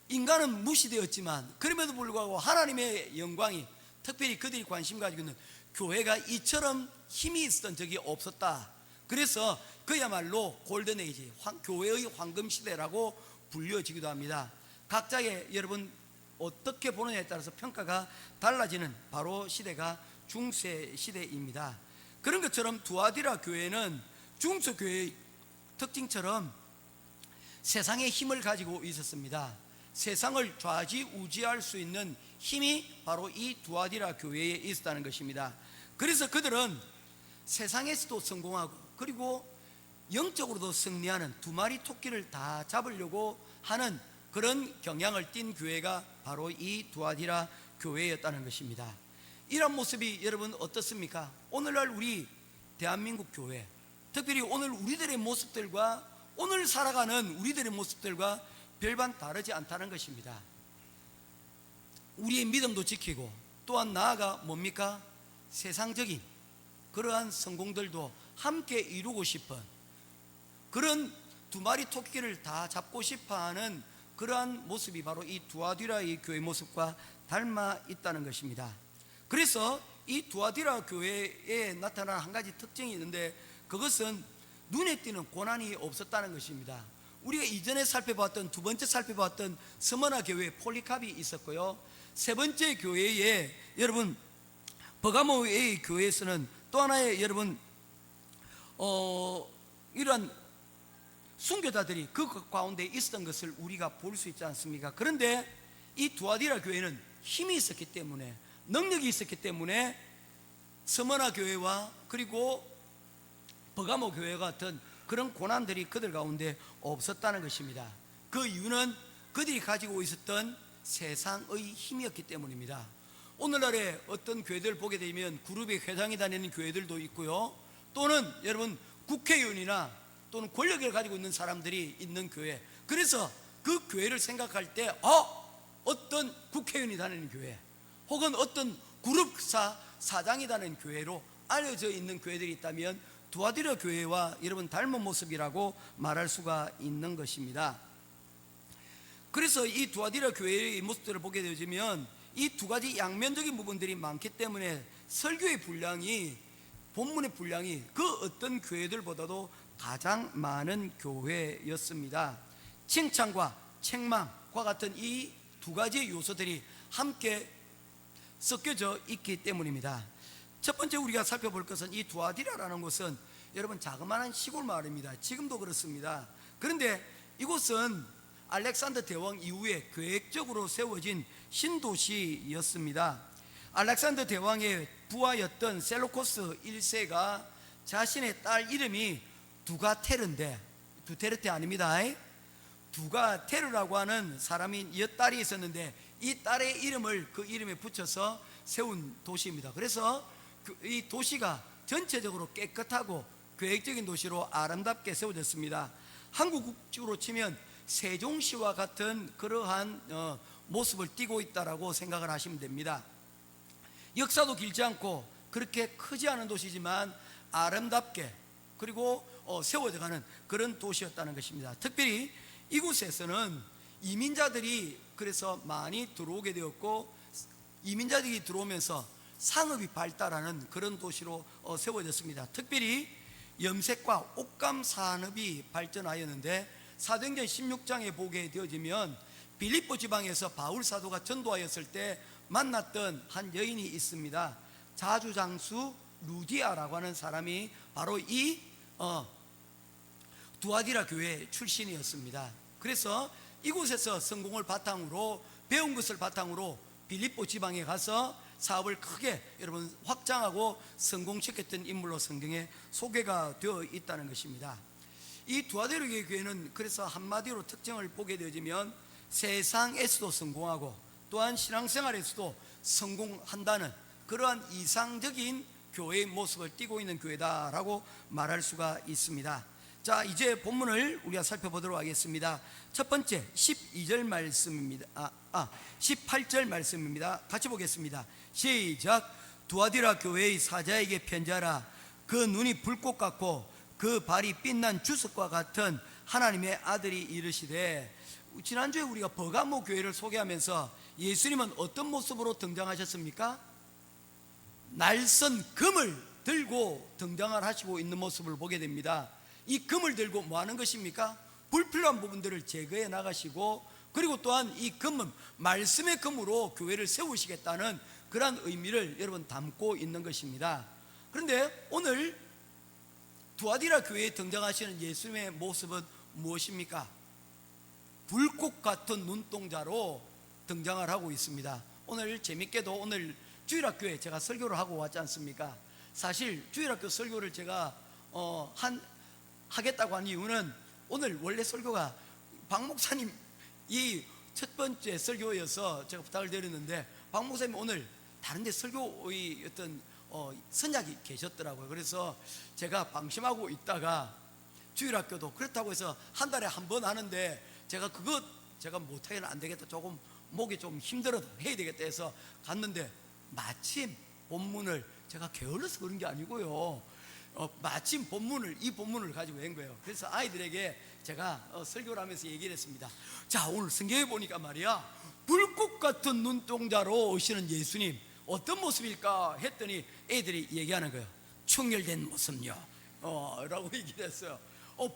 인간은 무시되었지만 그럼에도 불구하고 하나님의 영광이, 특별히 그들이 관심 가지고 있는 교회가 이처럼 힘이 있었던 적이 없었다. 그래서 그야말로 골든 에이지, 교회의 황금 시대라고 불려지기도 합니다. 각자의 여러분 어떻게 보느냐에 따라서 평가가 달라지는 바로 시대가 중세 시대입니다. 그런 것처럼 두아디라 교회는 중세 교회의 특징처럼 세상의 힘을 가지고 있었습니다. 세상을 좌지우지할 수 있는 힘이 바로 이 두아디라 교회에 있었다는 것입니다. 그래서 그들은 세상에서도 성공하고 그리고 영적으로도 승리하는 두 마리 토끼를 다 잡으려고 하는 그런 경향을 띈 교회가 바로 이 두아디라 교회였다는 것입니다. 이런 모습이 여러분 어떻습니까? 오늘날 우리 대한민국 교회, 특별히 오늘 우리들의 모습들과 오늘 살아가는 우리들의 모습들과 별반 다르지 않다는 것입니다. 우리의 믿음도 지키고 또한 나아가 뭡니까? 세상적인 그러한 성공들도 함께 이루고 싶은 그런 두 마리 토끼를 다 잡고 싶어하는 그러한 모습이 바로 이 두아디라의 교회 모습과 닮아 있다는 것입니다. 그래서 이 두아디라 교회에 나타나는 한 가지 특징이 있는데 그것은 눈에 띄는 고난이 없었다는 것입니다. 우리가 이전에 살펴봤던, 두 번째 살펴봤던 스머나 교회에 폴리캅이 있었고요, 세 번째 교회에 여러분 버가모의 교회에서는 또 하나의 여러분 이런 순교자들이 그 가운데 있었던 것을 우리가 볼 수 있지 않습니까? 그런데 이 두아디라 교회는 힘이 있었기 때문에, 능력이 있었기 때문에 스머나 교회와 그리고 버가모 교회 같은 그런 고난들이 그들 가운데 없었다는 것입니다. 그 이유는 그들이 가지고 있었던 세상의 힘이었기 때문입니다. 오늘날에 어떤 교회들 보게 되면 그룹의 회장이 다니는 교회들도 있고요, 또는 여러분 국회의원이나 또는 권력을 가지고 있는 사람들이 있는 교회, 그래서 그 교회를 생각할 때 어떤 국회의원이 다니는 교회 혹은 어떤 그룹사 사장이 다니는 교회로 알려져 있는 교회들이 있다면 두아디라 교회와 여러분 닮은 모습이라고 말할 수가 있는 것입니다. 그래서 이 두아디라 교회의 모습들을 보게 되면 이 두 가지 양면적인 부분들이 많기 때문에 설교의 분량이, 본문의 분량이 그 어떤 교회들보다도 가장 많은 교회였습니다. 칭찬과 책망과 같은 이 두 가지 요소들이 함께 섞여져 있기 때문입니다. 첫 번째 우리가 살펴볼 것은 이 두아디라라는 곳은 여러분 자그마한 시골 마을입니다. 지금도 그렇습니다. 그런데 이곳은 알렉산더 대왕 이후에 계획적으로 세워진 신도시였습니다. 알렉산더 대왕의 부하였던 셀루코스 1세가 자신의 딸 이름이 두가테르인데, 두테르테 아닙니다. 두가테르라고 하는 사람이 딸이 있었는데 이 딸의 이름을 그 이름에 붙여서 세운 도시입니다. 그래서 이 도시가 전체적으로 깨끗하고 계획적인 도시로 아름답게 세워졌습니다. 한국 국적으로 치면 세종시와 같은 그러한 모습을 띠고 있다라고 생각을 하시면 됩니다. 역사도 길지 않고 그렇게 크지 않은 도시지만 아름답게 그리고 세워져가는 그런 도시였다는 것입니다. 특별히 이곳에서는 이민자들이 그래서 많이 들어오게 되었고, 이민자들이 들어오면서 상업이 발달하는 그런 도시로 세워졌습니다. 특별히 염색과 옷감 산업이 발전하였는데, 사도행전 16장에 보게 되어지면 빌립보 지방에서 바울 사도가 전도하였을 때 만났던 한 여인이 있습니다. 자주장수 루디아라고 하는 사람이 바로 이 두아디라 교회 출신이었습니다. 그래서 이곳에서 성공을 바탕으로, 배운 것을 바탕으로 빌립보 지방에 가서 사업을 크게 여러분 확장하고 성공시켰던 인물로 성경에 소개가 되어 있다는 것입니다. 이 두아디라 교회는 그래서 한마디로 특징을 보게 되어지면 세상에서도 성공하고 또한 신앙생활에서도 성공한다는 그러한 이상적인 교회의 모습을 띠고 있는 교회다라고 말할 수가 있습니다. 자, 이제 본문을 우리가 살펴보도록 하겠습니다. 첫 번째 12절 말씀입니다. 18절 말씀입니다. 같이 보겠습니다. 시작. 두아디라 교회의 사자에게 편지하라. 그 눈이 불꽃 같고 그 발이 빛난 주석과 같은 하나님의 아들이 이르시되. 지난주에 우리가 버가모 교회를 소개하면서 예수님은 어떤 모습으로 등장하셨습니까? 날선 금을 들고 등장을 하시고 있는 모습을 보게 됩니다. 이 금을 들고 뭐 하는 것입니까? 불필요한 부분들을 제거해 나가시고, 그리고 또한 이 금은 말씀의 금으로 교회를 세우시겠다는 그러한 의미를 여러분 담고 있는 것입니다. 그런데 오늘 두아디라 교회에 등장하시는 예수님의 모습은 무엇입니까? 불꽃 같은 눈동자로 등장을 하고 있습니다. 오늘 재밌게도 오늘 주일학교에 제가 설교를 하고 왔지 않습니까? 사실 주일학교 설교를 제가 하겠다고 한 이유는 오늘 원래 설교가 박 목사님 이 첫 번째 설교여서 제가 부탁을 드렸는데 박 목사님 오늘 다른 데 설교의 어떤 선약이 계셨더라고요. 그래서 제가 방심하고 있다가 주일학교도 그렇다고 해서 한 달에 한 번 하는데 제가 못하기는 안 되겠다, 조금 목이 좀 힘들어도 해야 되겠다 해서 갔는데 마침 본문을 제가 게을러서 그런 게 아니고요, 마침 이 본문을 가지고 온 거예요. 그래서 아이들에게 제가 설교를 하면서 얘기를 했습니다. 자, 오늘 성경에 보니까 말이야, 불꽃 같은 눈동자로 오시는 예수님 어떤 모습일까 했더니 애들이 얘기하는 거예요. 충혈된 모습요 라고 얘기를 했어요.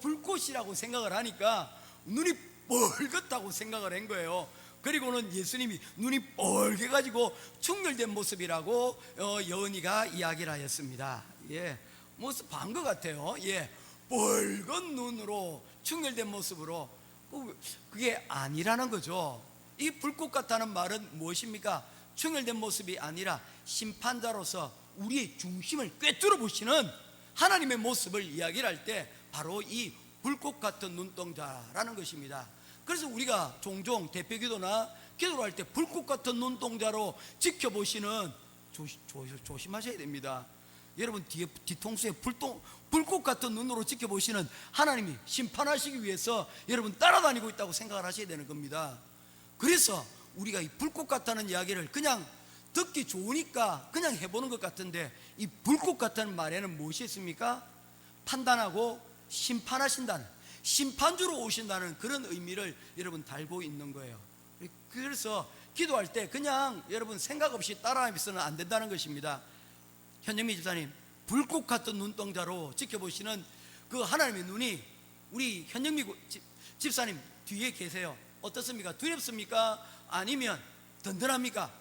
불꽃이라고 생각을 하니까 눈이 뻘겋다고 생각을 한 거예요. 그리고는 예수님이 눈이 뻘개가지고 충혈된 모습이라고 여은이가 이야기를 하였습니다. 예, 모습 반 것 같아요. 예, 붉은 눈으로 충혈된 모습으로 그게 아니라는 거죠. 이 불꽃 같다는 말은 무엇입니까? 충혈된 모습이 아니라 심판자로서 우리의 중심을 꿰뚫어 보시는 하나님의 모습을 이야기를 할 때 바로 이 불꽃 같은 눈동자라는 것입니다. 그래서 우리가 종종 대표기도나 기도를 할 때 불꽃 같은 눈동자로 지켜보시는 조심하셔야 됩니다. 여러분 뒤통수에 불꽃 같은 눈으로 지켜보시는 하나님이 심판하시기 위해서 여러분 따라다니고 있다고 생각을 하셔야 되는 겁니다. 그래서 우리가 이 불꽃 같다는 이야기를 그냥 듣기 좋으니까 그냥 해보는 것 같은데, 이 불꽃 같다는 말에는 무엇이 있습니까? 판단하고 심판하신다는, 심판주로 오신다는 그런 의미를 여러분 달고 있는 거예요. 그래서 기도할 때 그냥 여러분 생각 없이 따라하면서는 안 된다는 것입니다. 현정미 집사님, 불꽃 같은 눈동자로 지켜보시는 그 하나님의 눈이 우리 현정미 집사님 뒤에 계세요. 어떻습니까? 두렵습니까? 아니면 든든합니까?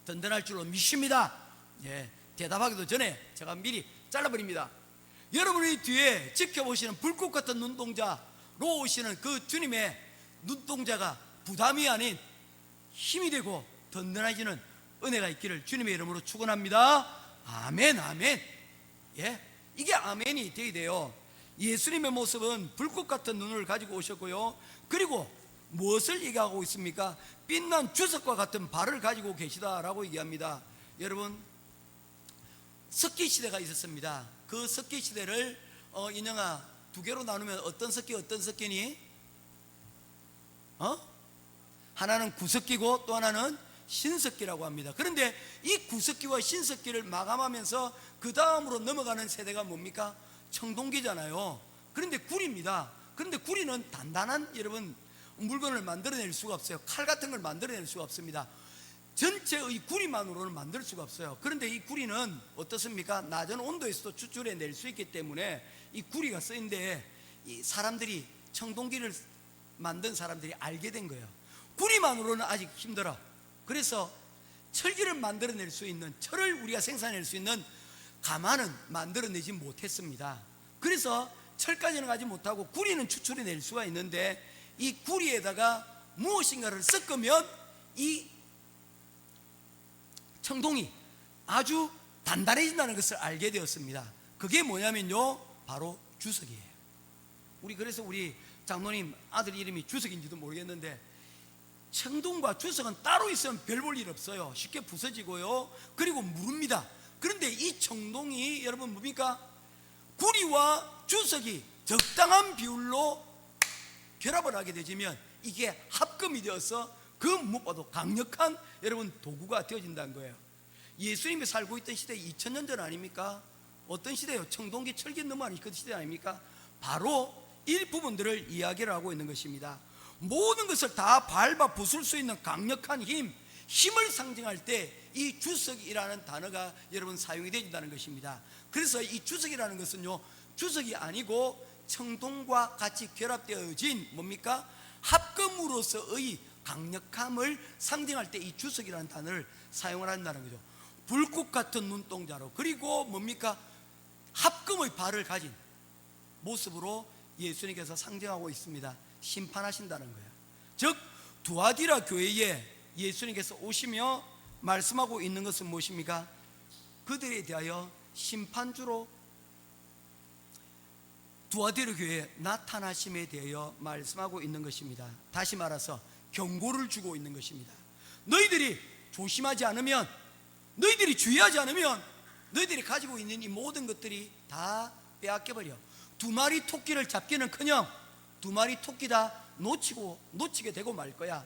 든든할 줄로 믿습니다. 예, 대답하기도 전에 제가 미리 잘라버립니다. 여러분의 뒤에 지켜보시는 불꽃 같은 눈동자로 오시는 그 주님의 눈동자가 부담이 아닌 힘이 되고 든든해지는 은혜가 있기를 주님의 이름으로 축원합니다. 아멘, 아멘. 예, 이게 아멘이 되어야 돼요. 예수님의 모습은 불꽃 같은 눈을 가지고 오셨고요, 그리고 무엇을 얘기하고 있습니까? 빛난 주석과 같은 발을 가지고 계시다라고 얘기합니다. 여러분, 석기 시대가 있었습니다. 그 석기 시대를 인형아 두 개로 나누면 어떤 석기니? 하나는 구석기고 또 하나는 신석기라고 합니다. 그런데 이 구석기와 신석기를 마감하면서 그 다음으로 넘어가는 세대가 뭡니까? 청동기잖아요. 그런데 구리입니다. 그런데 구리는 단단한 여러분 물건을 만들어낼 수가 없어요. 칼 같은 걸 만들어낼 수가 없습니다. 전체의 구리만으로는 만들 수가 없어요. 그런데 이 구리는 어떻습니까? 낮은 온도에서도 추출해낼 수 있기 때문에 이 구리가 쓰인데, 이 사람들이 청동기를 만든 사람들이 알게 된 거예요. 구리만으로는 아직 힘들어. 그래서 철기를 만들어낼 수 있는, 철을 우리가 생산해낼 수 있는 가마는 만들어내지 못했습니다. 그래서 철까지는 가지 못하고 구리는 추출해낼 수가 있는데, 이 구리에다가 무엇인가를 섞으면 이 청동이 아주 단단해진다는 것을 알게 되었습니다. 그게 뭐냐면요, 바로 주석이에요. 그래서 우리 장로님 아들 이름이 주석인지도 모르겠는데, 청동과 주석은 따로 있으면 별 볼 일 없어요. 쉽게 부서지고요, 그리고 무릅니다. 그런데 이 청동이 여러분 뭡니까? 구리와 주석이 적당한 비율로 결합을 하게 되면 이게 합금이 되어서 그 무엇보다도 강력한 여러분 도구가 되어진다는 거예요. 예수님이 살고 있던 시대 2000년 전 아닙니까? 어떤 시대예요? 청동기 철기 너무 아니 그 시대 아닙니까? 바로 이 부분들을 이야기를 하고 있는 것입니다. 모든 것을 다 밟아 부술 수 있는 강력한 힘을 상징할 때 이 주석이라는 단어가 여러분 사용이 된다는 것입니다. 그래서 이 주석이라는 것은요, 주석이 아니고 청동과 같이 결합되어진 뭡니까? 합금으로서의 강력함을 상징할 때 이 주석이라는 단어를 사용을 한다는 거죠. 불꽃 같은 눈동자로, 그리고 뭡니까? 합금의 발을 가진 모습으로 예수님께서 상징하고 있습니다. 심판하신다는 거예요. 즉 두아디라 교회에 예수님께서 오시며 말씀하고 있는 것은 무엇입니까? 그들에 대하여 심판주로 두아디라 교회에 나타나심에 대하여 말씀하고 있는 것입니다. 다시 말해서 경고를 주고 있는 것입니다. 너희들이 조심하지 않으면, 너희들이 주의하지 않으면 너희들이 가지고 있는 이 모든 것들이 다 빼앗겨버려. 두 마리 토끼를 잡기는커녕 두 마리 토끼 다 놓치게 되고 말 거야.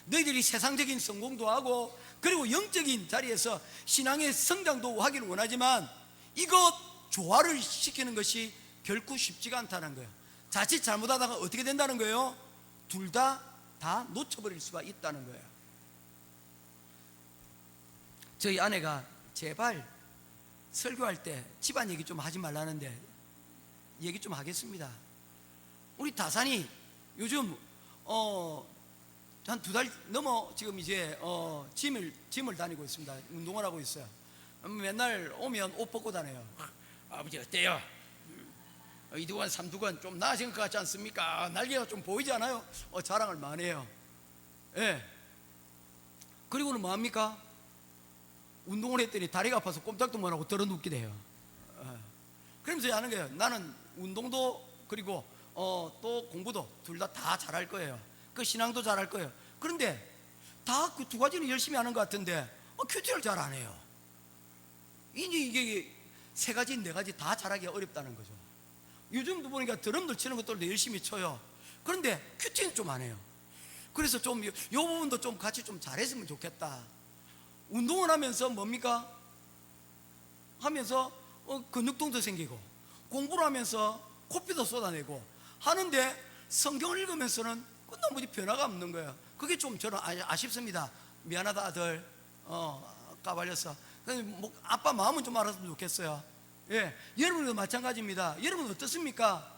너희들이 세상적인 성공도 하고, 그리고 영적인 자리에서 신앙의 성장도 하기를 원하지만 이것 조화를 시키는 것이 결코 쉽지가 않다는 거예요. 자칫 잘못하다가 어떻게 된다는 거예요? 둘 다 놓쳐버릴 수가 있다는 거예요. 저희 아내가 제발 설교할 때 집안 얘기 좀 하지 말라는데 얘기 좀 하겠습니다. 우리 다산이 요즘 한 2달 넘어 지금 이제 짐을 다니고 있습니다. 운동을 하고 있어요. 맨날 오면 옷 벗고 다녀요. 아버지 어때요? 2두관 3두관 좀 나아진 것 같지 않습니까? 날개가 좀 보이지 않아요? 자랑을 많이 해요. 예. 그리고는 뭐합니까? 운동을 했더니 다리가 아파서 꼼짝도 못하고 들어 눕기도 해요. 그러면서 하는 거예요. 나는 운동도 그리고 또 공부도 둘 다 잘할 거예요. 그 신앙도 잘할 거예요. 그런데 다 그 두 가지는 열심히 하는 것 같은데 큐티를 잘 안 해요. 이게 세 가지 네 가지 다 잘하기 어렵다는 거죠. 요즘도 보니까 드럼들 치는 것들도 열심히 쳐요. 그런데 큐티는 좀 안 해요. 그래서 좀 이 부분도 좀 같이 좀 잘했으면 좋겠다. 운동을 하면서 뭡니까? 하면서 근육통도 생기고 공부를 하면서 코피도 쏟아내고 하는데 성경을 읽으면서는 끝나무지 변화가 없는 거예요. 그게 좀 저는 아쉽습니다. 미안하다 아들, 까발렸어. 뭐 아빠 마음은 좀 알았으면 좋겠어요. 예, 여러분도 마찬가지입니다. 여러분 어떻습니까?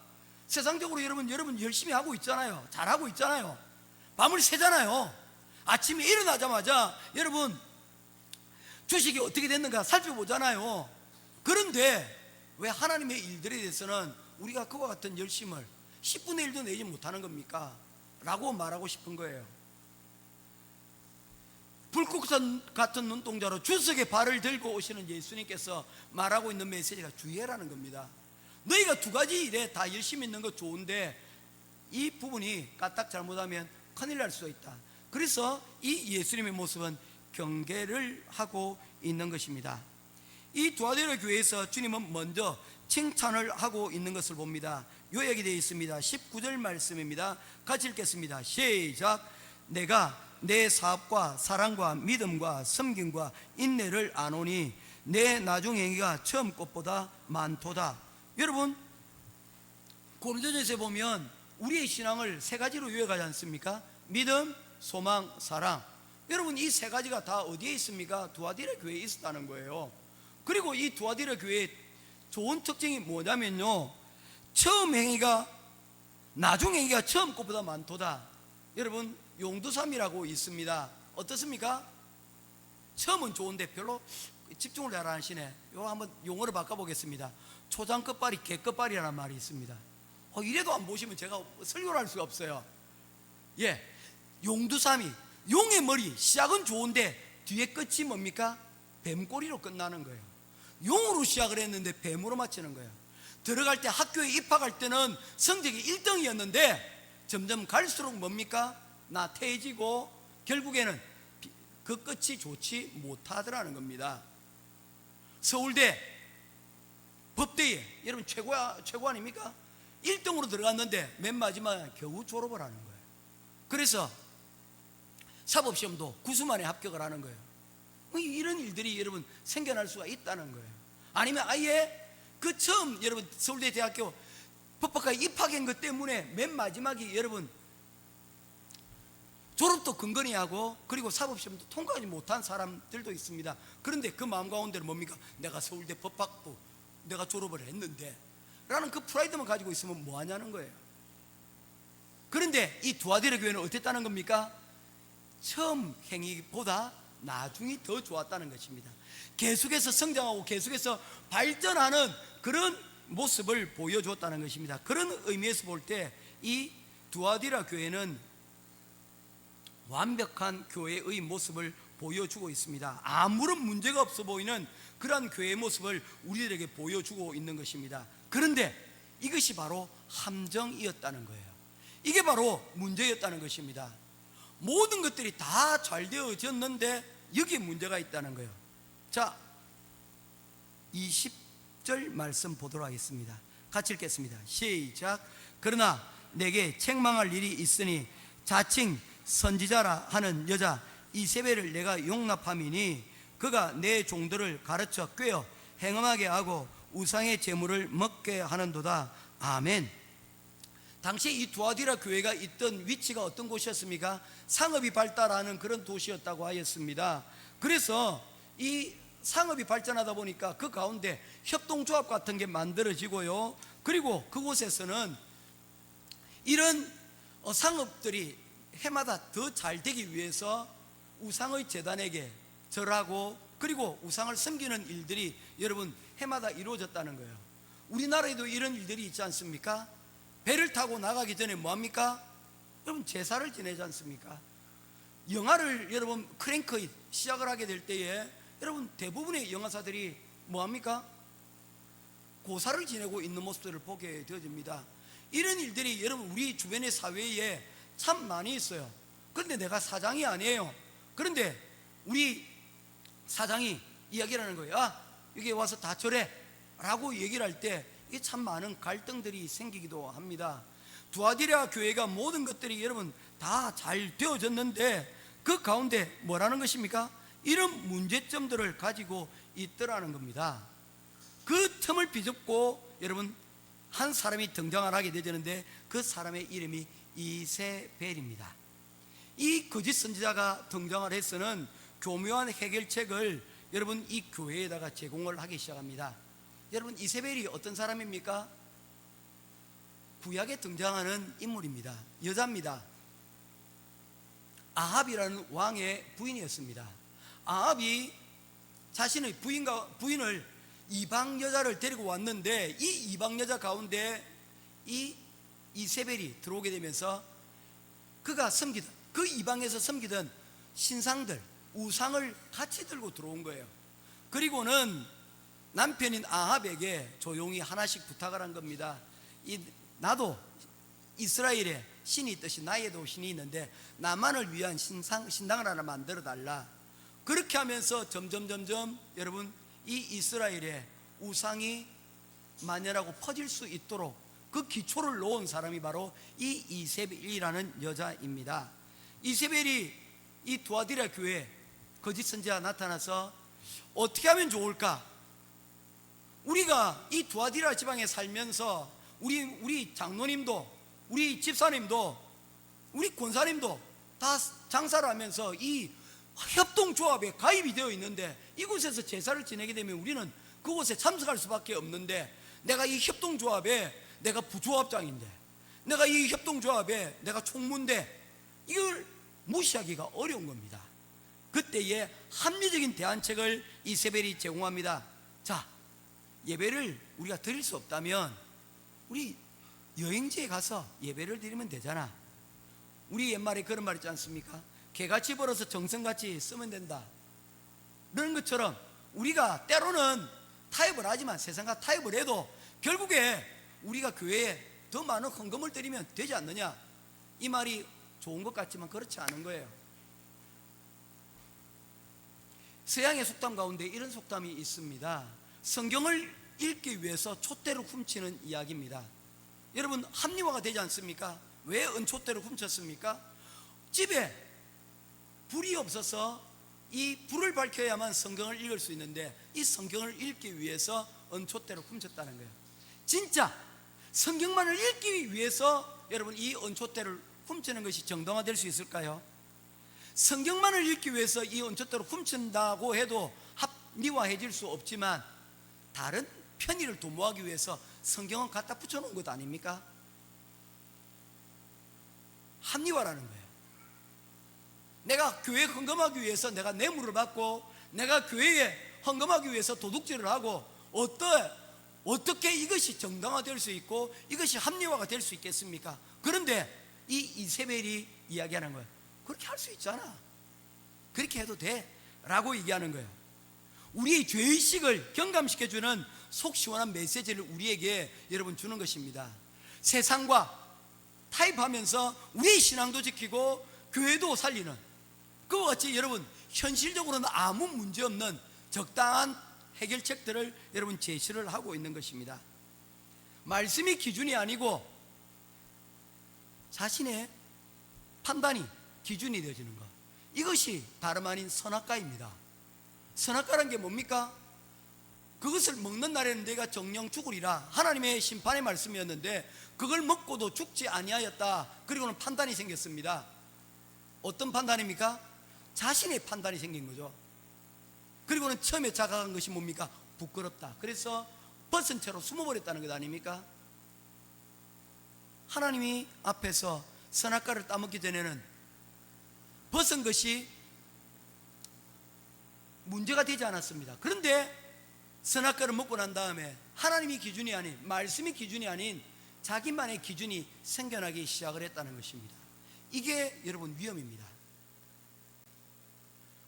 세상적으로 여러분 열심히 하고 있잖아요. 잘하고 있잖아요. 밤을 새잖아요. 아침에 일어나자마자 여러분 주식이 어떻게 됐는가 살펴보잖아요. 그런데 왜 하나님의 일들에 대해서는 우리가 그와 같은 열심을 10분의 1도 내지 못하는 겁니까? 라고 말하고 싶은 거예요. 불꽃 같은 눈동자로 주석에 발을 들고 오시는 예수님께서 말하고 있는 메시지가 주의라는 겁니다. 너희가 두 가지 일에 다 열심히 있는 거 좋은데 이 부분이 까딱 잘못하면 큰일 날 수 있다. 그래서 이 예수님의 모습은 경계를 하고 있는 것입니다. 이 두아디라 교회에서 주님은 먼저 칭찬을 하고 있는 것을 봅니다. 요약이 되어 있습니다. 19절 말씀입니다. 같이 읽겠습니다. 시작. 내가 내 사업과 사랑과 믿음과 섬김과 인내를 아노니 내 나중 행위가 처음 것보다 많도다. 여러분 고린도전서에 보면 우리의 신앙을 세 가지로 요약하지 않습니까? 믿음, 소망, 사랑. 여러분 이 세 가지가 다 어디에 있습니까? 두아디라 교회에 있었다는 거예요. 그리고 이 두아디라 교회의 좋은 특징이 뭐냐면요, 처음 행위가 나중 행위가 처음 것보다 많도다. 여러분 용두삼이라고 있습니다. 어떻습니까? 처음은 좋은데 별로 집중을 잘 안 하시네. 이거 한번 용어로 바꿔보겠습니다. 초장 끝발이 개 끝발이라는 말이 있습니다. 이래도 안 보시면 제가 설교를 할 수가 없어요. 예, 용두삼이 용의 머리 시작은 좋은데 뒤에 끝이 뭡니까? 뱀꼬리로 끝나는 거예요. 용으로 시작을 했는데 뱀으로 마치는 거예요. 들어갈 때 학교에 입학할 때는 성적이 1등이었는데 점점 갈수록 뭡니까? 나태해지고 결국에는 그 끝이 좋지 못하더라는 겁니다. 서울대 법대에 여러분 최고 아닙니까? 1등으로 들어갔는데 맨 마지막에 겨우 졸업을 하는 거예요. 그래서 사법시험도 9수 만에 합격을 하는 거예요. 이런 일들이 여러분 생겨날 수가 있다는 거예요. 아니면 아예 그 처음 여러분 서울대 대학교 법학과에 입학한 것 때문에 맨 마지막에 여러분 졸업도 근거리 하고 그리고 사법시험도 통과하지 못한 사람들도 있습니다. 그런데 그 마음 가운데는 뭡니까? 내가 서울대 법학부 내가 졸업을 했는데 라는 그 프라이드만 가지고 있으면 뭐 하냐는 거예요. 그런데 이 두아디라 교회는 어땠다는 겁니까? 처음 행위보다 나중이 더 좋았다는 것입니다. 계속해서 성장하고 계속해서 발전하는 그런 모습을 보여줬다는 것입니다. 그런 의미에서 볼 때 이 두아디라 교회는 완벽한 교회의 모습을 보여주고 있습니다. 아무런 문제가 없어 보이는 그러한 교회의 모습을 우리들에게 보여주고 있는 것입니다. 그런데 이것이 바로 함정이었다는 거예요. 이게 바로 문제였다는 것입니다. 모든 것들이 다 잘 되어졌는데 여기에 문제가 있다는 거예요. 자, 20절 말씀 보도록 하겠습니다. 같이 읽겠습니다. 시작. 그러나 내게 책망할 일이 있으니 자칭 선지자라 하는 여자 이세벨을 내가 용납함이니 그가 내 종들을 가르쳐 꿰어 행음하게 하고 우상의 제물을 먹게 하는도다. 아멘. 당시 이 두아디라 교회가 있던 위치가 어떤 곳이었습니까? 상업이 발달하는 그런 도시였다고 하였습니다. 그래서 이 상업이 발전하다 보니까 그 가운데 협동조합 같은 게 만들어지고요, 그리고 그곳에서는 이런 상업들이 해마다 더 잘 되기 위해서 우상의 제단에게 절하고 그리고 우상을 섬기는 일들이 여러분 해마다 이루어졌다는 거예요. 우리나라에도 이런 일들이 있지 않습니까? 배를 타고 나가기 전에 뭐합니까? 여러분 제사를 지내지 않습니까? 영화를 여러분 크랭크 시작을 하게 될 때에 여러분 대부분의 영화사들이 뭐합니까? 고사를 지내고 있는 모습들을 보게 되어집니다. 이런 일들이 여러분 우리 주변의 사회에 참 많이 있어요. 그런데 내가 사장이 아니에요. 그런데 우리 사장이 이야기를 하는 거예요. 아, 여기 와서 다 저래 라고 얘기를 할 때 이게 참 많은 갈등들이 생기기도 합니다. 두아디라 교회가 모든 것들이 여러분 다 잘 되어졌는데 그 가운데 뭐라는 것입니까? 이런 문제점들을 가지고 있더라는 겁니다. 그 틈을 비집고 여러분 한 사람이 등장을 하게 되는데 그 사람의 이름이 이세벨입니다. 이 거짓 선지자가 등장을 해서는 교묘한 해결책을 여러분 이 교회에다가 제공을 하기 시작합니다. 여러분 이세벨이 어떤 사람입니까? 구약에 등장하는 인물입니다. 여자입니다. 아합이라는 왕의 부인이었습니다. 아합이 자신의 부인을 이방 여자를 데리고 왔는데 이 이방 여자 가운데 이 이세벨이 들어오게 되면서 그가 섬기던 그 이방에서 섬기던 신상들 우상을 같이 들고 들어온 거예요. 그리고는 남편인 아합에게 조용히 하나씩 부탁을 한 겁니다. 나도 이스라엘에 신이 있듯이 나에도 신이 있는데 나만을 위한 신당을 하나 만들어 달라. 그렇게 하면서 점점 여러분 이 이스라엘에 우상이 만연하고 퍼질 수 있도록 그 기초를 놓은 사람이 바로 이 이세벨이라는 여자입니다. 이세벨이 이 두아디라 교회에 거짓 선지자가 나타나서 어떻게 하면 좋을까? 우리가 이 두아디라 지방에 살면서 우리 장로님도 우리 집사님도 우리 권사님도 다 장사를 하면서 이 협동조합에 가입이 되어 있는데 이곳에서 제사를 지내게 되면 우리는 그곳에 참석할 수밖에 없는데 내가 이 협동조합에 내가 부조합장인데 내가 이 협동조합에 내가 총무인데 이걸 무시하기가 어려운 겁니다. 그때에 합리적인 대안책을 이세벨이 제공합니다. 자, 예배를 우리가 드릴 수 없다면 우리 여행지에 가서 예배를 드리면 되잖아. 우리 옛말에 그런 말 있지 않습니까? 개같이 벌어서 정성같이 쓰면 된다. 그런 것처럼 우리가 때로는 타협을 하지만 세상과 타협을 해도 결국에 우리가 교회에 더 많은 헌금을 드리면 되지 않느냐. 이 말이 좋은 것 같지만 그렇지 않은 거예요. 서양의 속담 가운데 이런 속담이 있습니다. 성경을 읽기 위해서 촛대를 훔치는 이야기입니다. 여러분 합리화가 되지 않습니까? 왜 은촛대를 훔쳤습니까? 집에 불이 없어서 이 불을 밝혀야만 성경을 읽을 수 있는데 이 성경을 읽기 위해서 은촛대를 훔쳤다는 거예요. 진짜 성경만을 읽기 위해서 여러분 이 은촛대를 훔치는 것이 정당화될 수 있을까요? 성경만을 읽기 위해서 이 은촛대를 훔친다고 해도 합리화해질 수 없지만 다른 편의를 도모하기 위해서 성경은 갖다 붙여놓은 것 아닙니까? 합리화라는 거예요. 내가 교회에 헌금하기 위해서 내가 뇌물을 받고 내가 교회에 헌금하기 위해서 도둑질을 하고 어떻게 이것이 정당화될 수 있고 이것이 합리화가 될 수 있겠습니까? 그런데 이 이세벨이 이야기하는 거예요. 그렇게 할 수 있잖아. 그렇게 해도 돼 라고 얘기하는 거예요. 우리의 죄의식을 경감시켜주는 속 시원한 메시지를 우리에게 여러분 주는 것입니다. 세상과 타협하면서 우리의 신앙도 지키고 교회도 살리는 그와 같이 여러분 현실적으로는 아무 문제 없는 적당한 해결책들을 여러분 제시를 하고 있는 것입니다. 말씀이 기준이 아니고 자신의 판단이 기준이 되어지는 것, 이것이 다름 아닌 선악과입니다. 선악과란 게 뭡니까? 그것을 먹는 날에는 내가 정령 죽으리라 하나님의 심판의 말씀이었는데 그걸 먹고도 죽지 아니하였다. 그리고는 판단이 생겼습니다. 어떤 판단입니까? 자신의 판단이 생긴 거죠. 그리고는 처음에 자각한 것이 뭡니까? 부끄럽다. 그래서 벗은 채로 숨어버렸다는 것 아닙니까? 하나님이 앞에서 선악과를 따먹기 전에는 벗은 것이 문제가 되지 않았습니다. 그런데 선악과를 먹고 난 다음에 하나님이 기준이 아닌, 말씀이 기준이 아닌 자기만의 기준이 생겨나기 시작을 했다는 것입니다. 이게 여러분 위험입니다.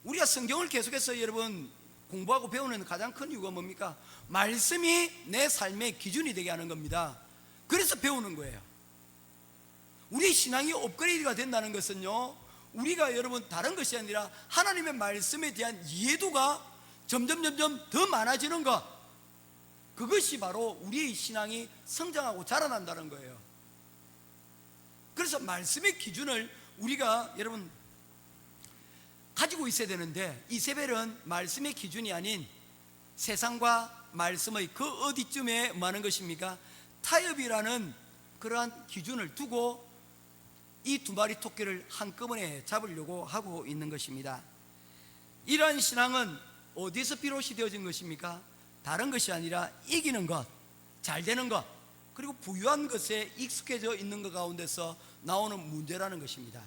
우리가 성경을 계속해서 여러분 공부하고 배우는 가장 큰 이유가 뭡니까? 말씀이 내 삶의 기준이 되게 하는 겁니다. 그래서 배우는 거예요. 우리 신앙이 업그레이드가 된다는 것은요, 우리가 여러분 다른 것이 아니라 하나님의 말씀에 대한 이해도가 점점 더 많아지는 것, 그것이 바로 우리의 신앙이 성장하고 자라난다는 거예요. 그래서 말씀의 기준을 우리가 여러분 가지고 있어야 되는데, 이세벨은 말씀의 기준이 아닌 세상과 말씀의 그 어디쯤에 많은 것입니까? 타협이라는 그러한 기준을 두고 이 두 마리 토끼를 한꺼번에 잡으려고 하고 있는 것입니다. 이러한 신앙은 어디서 비롯이 되어진 것입니까? 다른 것이 아니라 이기는 것, 잘 되는 것, 그리고 부유한 것에 익숙해져 있는 것 가운데서 나오는 문제라는 것입니다.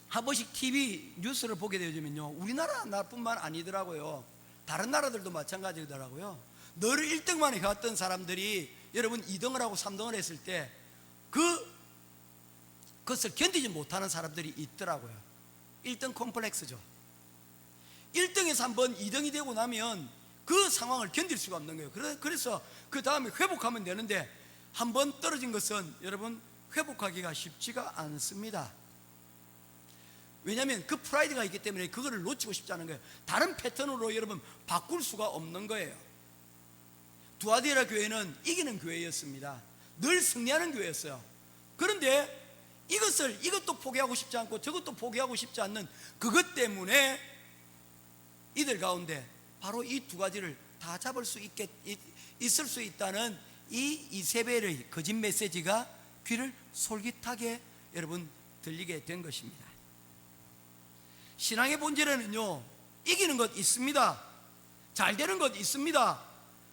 한 번씩 TV 뉴스를 보게 되어지면요, 우리나라 나뿐만 아니더라고요. 다른 나라들도 마찬가지더라고요. 늘 1등만 해왔던 사람들이 여러분 2등을 하고 3등을 했을 때 그것을 견디지 못하는 사람들이 있더라고요. 1등 콤플렉스죠. 1등에서 한번 2등이 되고 나면 그 상황을 견딜 수가 없는 거예요. 그래서 그 다음에 회복하면 되는데, 한번 떨어진 것은 여러분 회복하기가 쉽지가 않습니다. 왜냐하면 그 프라이드가 있기 때문에 그거를 놓치고 싶지 않은 거예요. 다른 패턴으로 여러분 바꿀 수가 없는 거예요. 두아디라 교회는 이기는 교회였습니다. 늘 승리하는 교회였어요. 그런데 이것도 포기하고 싶지 않고 저것도 포기하고 싶지 않는 그것 때문에 이들 가운데 바로 이 두 가지를 다 잡을 수 있을 수 있다는 이 이세벨의 거짓 메시지가 귀를 솔깃하게 여러분 들리게 된 것입니다. 신앙의 본질에는요, 이기는 것 있습니다. 잘 되는 것 있습니다.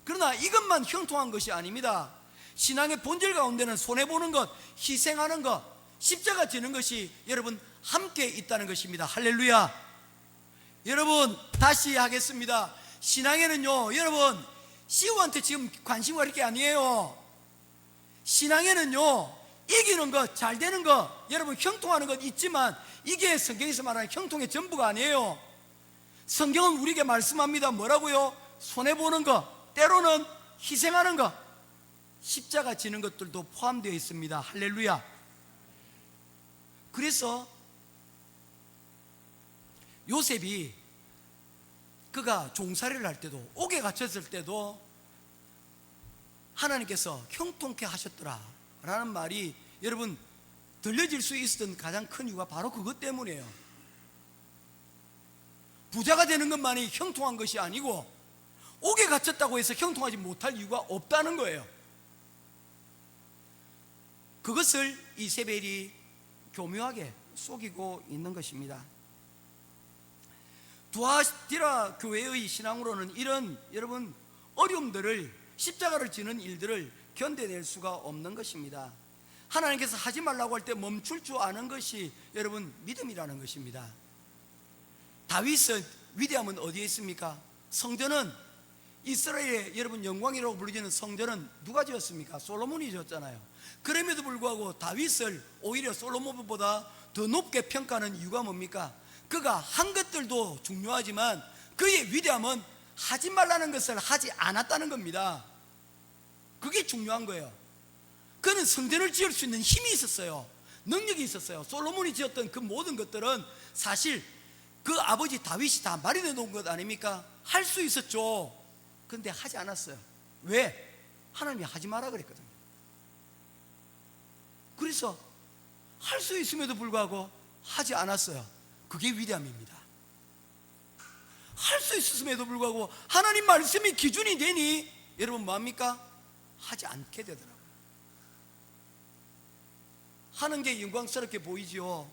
그러나 이것만 형통한 것이 아닙니다. 신앙의 본질 가운데는 손해보는 것, 희생하는 것, 십자가 지는 것이 여러분 함께 있다는 것입니다. 할렐루야. 여러분 다시 하겠습니다. 신앙에는요, 여러분 CEO한테 지금 관심 가릴 게 아니에요. 신앙에는요, 이기는 것, 잘 되는 것, 여러분 형통하는 것 있지만 이게 성경에서 말하는 형통의 전부가 아니에요. 성경은 우리에게 말씀합니다. 뭐라고요? 손해보는 것, 때로는 희생하는 것, 십자가 지는 것들도 포함되어 있습니다. 할렐루야. 그래서 요셉이 그가 종살이를 할 때도, 옥에 갇혔을 때도 하나님께서 형통케 하셨더라 라는 말이 여러분 들려질 수 있었던 가장 큰 이유가 바로 그것 때문이에요. 부자가 되는 것만이 형통한 것이 아니고 옥에 갇혔다고 해서 형통하지 못할 이유가 없다는 거예요. 그것을 이세벨이 교묘하게 속이고 있는 것입니다. 두아디라 교회의 신앙으로는 이런 여러분 어려움들을, 십자가를 지는 일들을 견뎌낼 수가 없는 것입니다. 하나님께서 하지 말라고 할 때 멈출 줄 아는 것이 여러분 믿음이라는 것입니다. 다윗의 위대함은 어디에 있습니까? 성전은 이스라엘의 여러분 영광이라고 불리는 성전은 누가 지었습니까? 솔로몬이 지었잖아요. 그럼에도 불구하고 다윗을 오히려 솔로몬보다 더 높게 평가하는 이유가 뭡니까? 그가 한 것들도 중요하지만 그의 위대함은 하지 말라는 것을 하지 않았다는 겁니다. 그게 중요한 거예요. 그는 성전을 지을 수 있는 힘이 있었어요. 능력이 있었어요. 솔로몬이 지었던 그 모든 것들은 사실 그 아버지 다윗이 다 마련해 놓은 것 아닙니까? 할 수 있었죠. 그런데 하지 않았어요. 왜? 하나님이 하지 마라 그랬거든요. 그래서 할 수 있음에도 불구하고 하지 않았어요. 그게 위대함입니다. 할 수 있음에도 불구하고 하나님 말씀이 기준이 되니 여러분 뭐합니까? 하지 않게 되더라고요. 하는 게 영광스럽게 보이지요.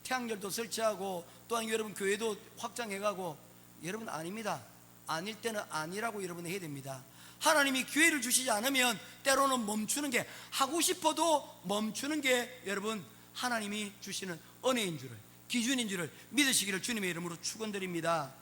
태양열도 설치하고 또한 여러분 교회도 확장해가고, 여러분 아닙니다. 아닐 때는 아니라고 여러분 해야 됩니다. 하나님이 기회를 주시지 않으면 때로는 멈추는 게, 하고 싶어도 멈추는 게 여러분 하나님이 주시는 은혜인 줄을, 기준인 줄을 믿으시기를 주님의 이름으로 축원드립니다.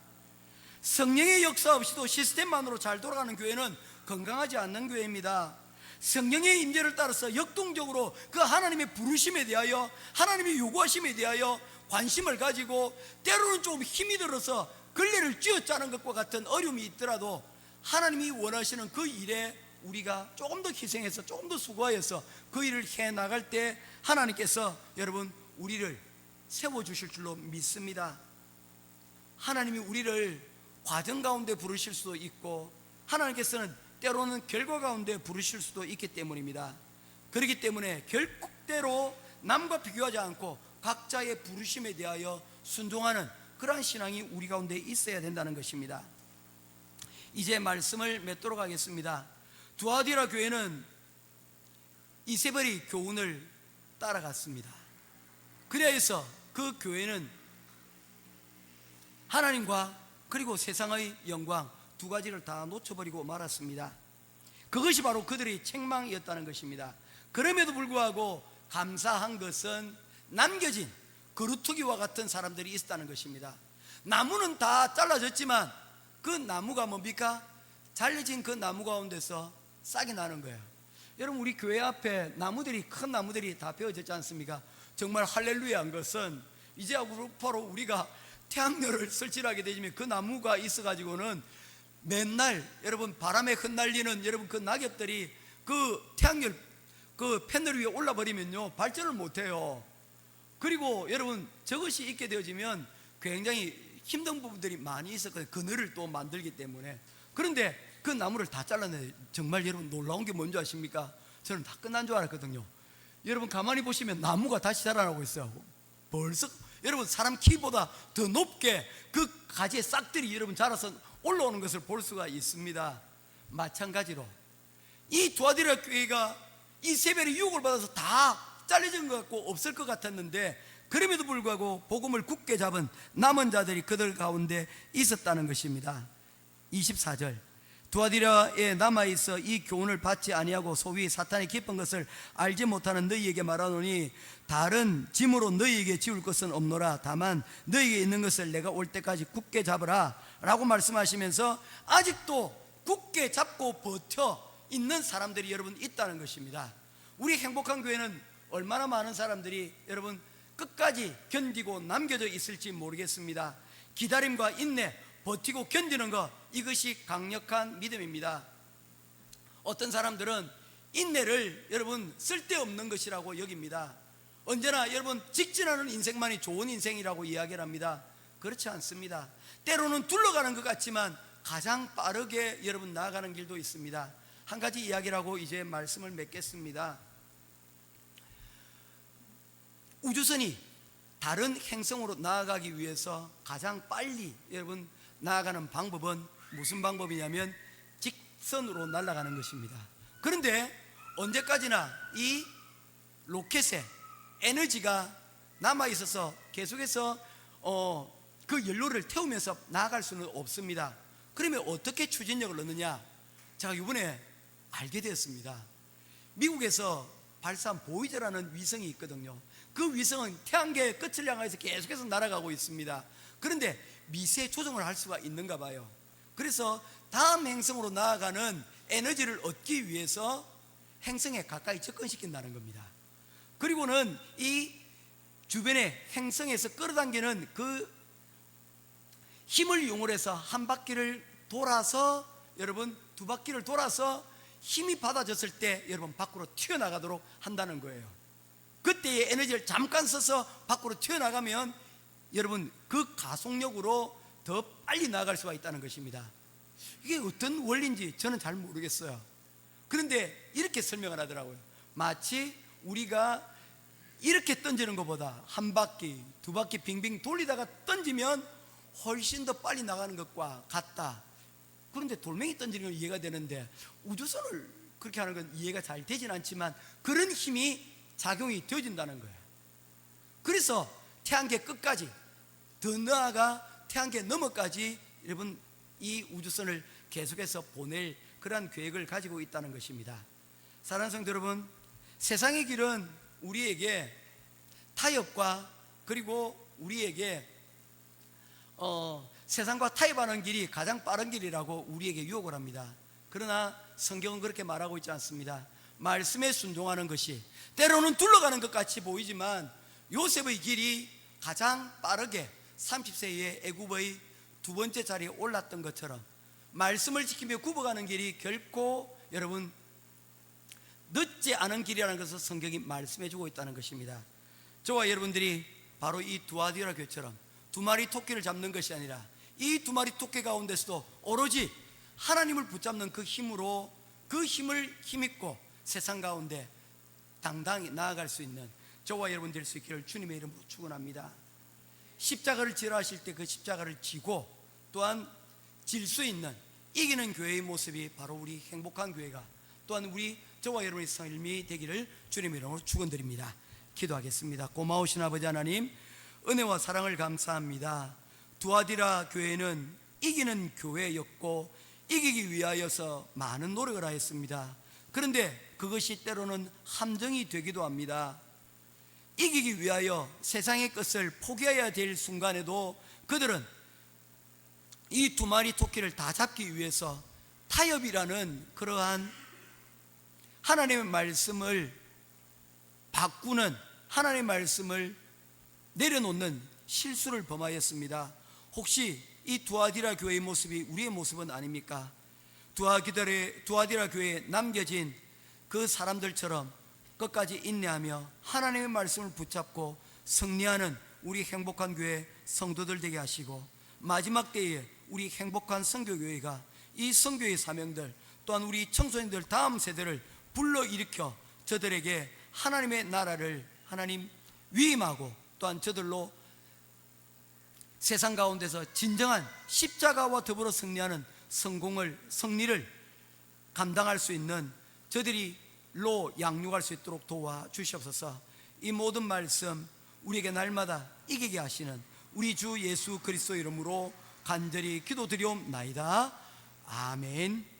성령의 역사 없이도 시스템만으로 잘 돌아가는 교회는 건강하지 않는 교회입니다. 성령의 임재를 따라서 역동적으로 그 하나님의 부르심에 대하여, 하나님의 요구하심에 대하여 관심을 가지고, 때로는 좀 힘이 들어서 걸레를 쥐어짜는 것과 같은 어려움이 있더라도 하나님이 원하시는 그 일에 우리가 조금 더 희생해서, 조금 더 수고하여서 그 일을 해 나갈 때 하나님께서 여러분 우리를 세워주실 줄로 믿습니다. 하나님이 우리를 과정 가운데 부르실 수도 있고, 하나님께서는 때로는 결과 가운데 부르실 수도 있기 때문입니다. 그렇기 때문에 결국대로 남과 비교하지 않고 각자의 부르심에 대하여 순종하는 그러한 신앙이 우리 가운데 있어야 된다는 것입니다. 이제 말씀을 맺도록 하겠습니다. 두아디라 교회는 이세벨의 교훈을 따라갔습니다. 그래서 그 교회는 하나님과 그리고 세상의 영광 두 가지를 다 놓쳐버리고 말았습니다. 그것이 바로 그들의 책망이었다는 것입니다. 그럼에도 불구하고 감사한 것은 남겨진 그루터기와 같은 사람들이 있었다는 것입니다. 나무는 다 잘라졌지만 그 나무가 뭡니까? 잘려진 그 나무 가운데서 싹이 나는 거예요. 여러분, 우리 교회 앞에 나무들이, 큰 나무들이 다 베어졌지 않습니까? 정말 할렐루야한 것은 이제 바로 우리가 태양열을 설치하게 되면 그 나무가 있어가지고는 맨날 여러분 바람에 흩날리는 여러분 그 낙엽들이 그 태양열 그 패널 위에 올라버리면요 발전을 못해요. 그리고 여러분 저것이 있게 되어지면 굉장히 힘든 부분들이 많이 있었거든요. 그늘을 또 만들기 때문에. 그런데 그 나무를 다 잘라내요. 정말 여러분 놀라운 게 뭔지 아십니까? 저는 다 끝난 줄 알았거든요. 여러분 가만히 보시면 나무가 다시 자라나고 있어요. 벌써 여러분 사람 키보다 더 높게 그 가지의 싹들이 여러분 자라서 올라오는 것을 볼 수가 있습니다. 마찬가지로 이 두아디라 교회가 이세벨의 유혹을 받아서 다 잘려진 것 같고 없을 것 같았는데, 그럼에도 불구하고 복음을 굳게 잡은 남은 자들이 그들 가운데 있었다는 것입니다. 24절, 두아디라에 남아있어 이 교훈을 받지 아니하고 소위 사탄의 깊은 것을 알지 못하는 너희에게 말하노니 다른 짐으로 너희에게 지울 것은 없노라. 다만 너희에게 있는 것을 내가 올 때까지 굳게 잡으라 라고 말씀하시면서 아직도 굳게 잡고 버텨 있는 사람들이 여러분 있다는 것입니다. 우리 행복한 교회는 얼마나 많은 사람들이 여러분 끝까지 견디고 남겨져 있을지 모르겠습니다. 기다림과 인내, 버티고 견디는 것, 이것이 강력한 믿음입니다. 어떤 사람들은 인내를 여러분 쓸데없는 것이라고 여깁니다. 언제나 여러분 직진하는 인생만이 좋은 인생이라고 이야기를 합니다. 그렇지 않습니다. 때로는 둘러가는 것 같지만 가장 빠르게 여러분 나아가는 길도 있습니다. 한 가지 이야기를 하고 이제 말씀을 맺겠습니다. 우주선이 다른 행성으로 나아가기 위해서 가장 빨리 여러분 나아가는 방법은 무슨 방법이냐면 직선으로 날아가는 것입니다. 그런데 언제까지나 이 로켓에 에너지가 남아있어서 계속해서 그 연료를 태우면서 나아갈 수는 없습니다. 그러면 어떻게 추진력을 넣느냐? 제가 이번에 알게 되었습니다. 미국에서 발사한 보이저라는 위성이 있거든요. 그 위성은 태양계의 끝을 향해서 계속해서 날아가고 있습니다. 그런데 미세 조정을 할 수가 있는가 봐요. 그래서 다음 행성으로 나아가는 에너지를 얻기 위해서 행성에 가까이 접근시킨다는 겁니다. 그리고는 이 주변의 행성에서 끌어당기는 그 힘을 이용해서 한 바퀴를 돌아서 여러분 두 바퀴를 돌아서 힘이 받아졌을 때 여러분 밖으로 튀어나가도록 한다는 거예요. 그때의 에너지를 잠깐 써서 밖으로 튀어나가면 여러분 그 가속력으로 더 빨리 나아갈 수가 있다는 것입니다. 이게 어떤 원리인지 저는 잘 모르겠어요. 그런데 이렇게 설명을 하더라고요. 마치 우리가 이렇게 던지는 것보다 한 바퀴 두 바퀴 빙빙 돌리다가 던지면 훨씬 더 빨리 나가는 것과 같다. 그런데 돌멩이 던지는 건 이해가 되는데 우주선을 그렇게 하는 건 이해가 잘 되진 않지만 그런 힘이 작용이 되어진다는 거예요. 그래서 태양계 끝까지 더 나아가 태양계 너머까지 여러분 이 우주선을 계속해서 보낼 그러한 계획을 가지고 있다는 것입니다. 사랑하는 성도 여러분, 세상의 길은 우리에게 타협과 그리고 우리에게 세상과 타협하는 길이 가장 빠른 길이라고 우리에게 유혹을 합니다. 그러나 성경은 그렇게 말하고 있지 않습니다. 말씀에 순종하는 것이 때로는 둘러가는 것 같이 보이지만 요셉의 길이 가장 빠르게 30세에 애굽의 두 번째 자리에 올랐던 것처럼 말씀을 지키며 굽어가는 길이 결코 여러분 늦지 않은 길이라는 것을 성경이 말씀해 주고 있다는 것입니다. 저와 여러분들이 바로 이 두아디라 교회처럼 두 마리 토끼를 잡는 것이 아니라 이 두 마리 토끼 가운데서도 오로지 하나님을 붙잡는 그 힘으로 그 힘을 힘입고 세상 가운데 당당히 나아갈 수 있는 저와 여러분 될 수 있기를 주님의 이름으로 축원합니다. 십자가를 지라 하실 때 그 십자가를 지고 또한 질 수 있는 이기는 교회의 모습이 바로 우리 행복한 교회가 또한 우리 저와 여러분의 삶이 되기를 주님의 이름으로 축원드립니다. 기도하겠습니다. 고마우신 아버지 하나님, 은혜와 사랑을 감사합니다. 두아디라 교회는 이기는 교회였고 이기기 위하여서 많은 노력을 하였습니다. 그런데 그것이 때로는 함정이 되기도 합니다. 이기기 위하여 세상의 것을 포기해야 될 순간에도 그들은 이 두 마리 토끼를 다 잡기 위해서 타협이라는 그러한 하나님의 말씀을 바꾸는, 하나님의 말씀을 내려놓는 실수를 범하였습니다. 혹시 이 두아디라 교회의 모습이 우리의 모습은 아닙니까? 두아디라 교회에 남겨진 그 사람들처럼 끝까지 인내하며 하나님의 말씀을 붙잡고 승리하는 우리 행복한 교회 성도들 되게 하시고, 마지막 때에 우리 행복한 선교교회가 이 선교의 사명들 또한 우리 청소년들 다음 세대를 불러일으켜 저들에게 하나님의 나라를 하나님 위임하고 또한 저들로 세상 가운데서 진정한 십자가와 더불어 승리하는 승리를 감당할 수 있는 저들이로 양육할 수 있도록 도와주시옵소서. 이 모든 말씀 우리에게 날마다 이기게 하시는 우리 주 예수 그리스도 이름으로 간절히 기도드리옵나이다. 아멘.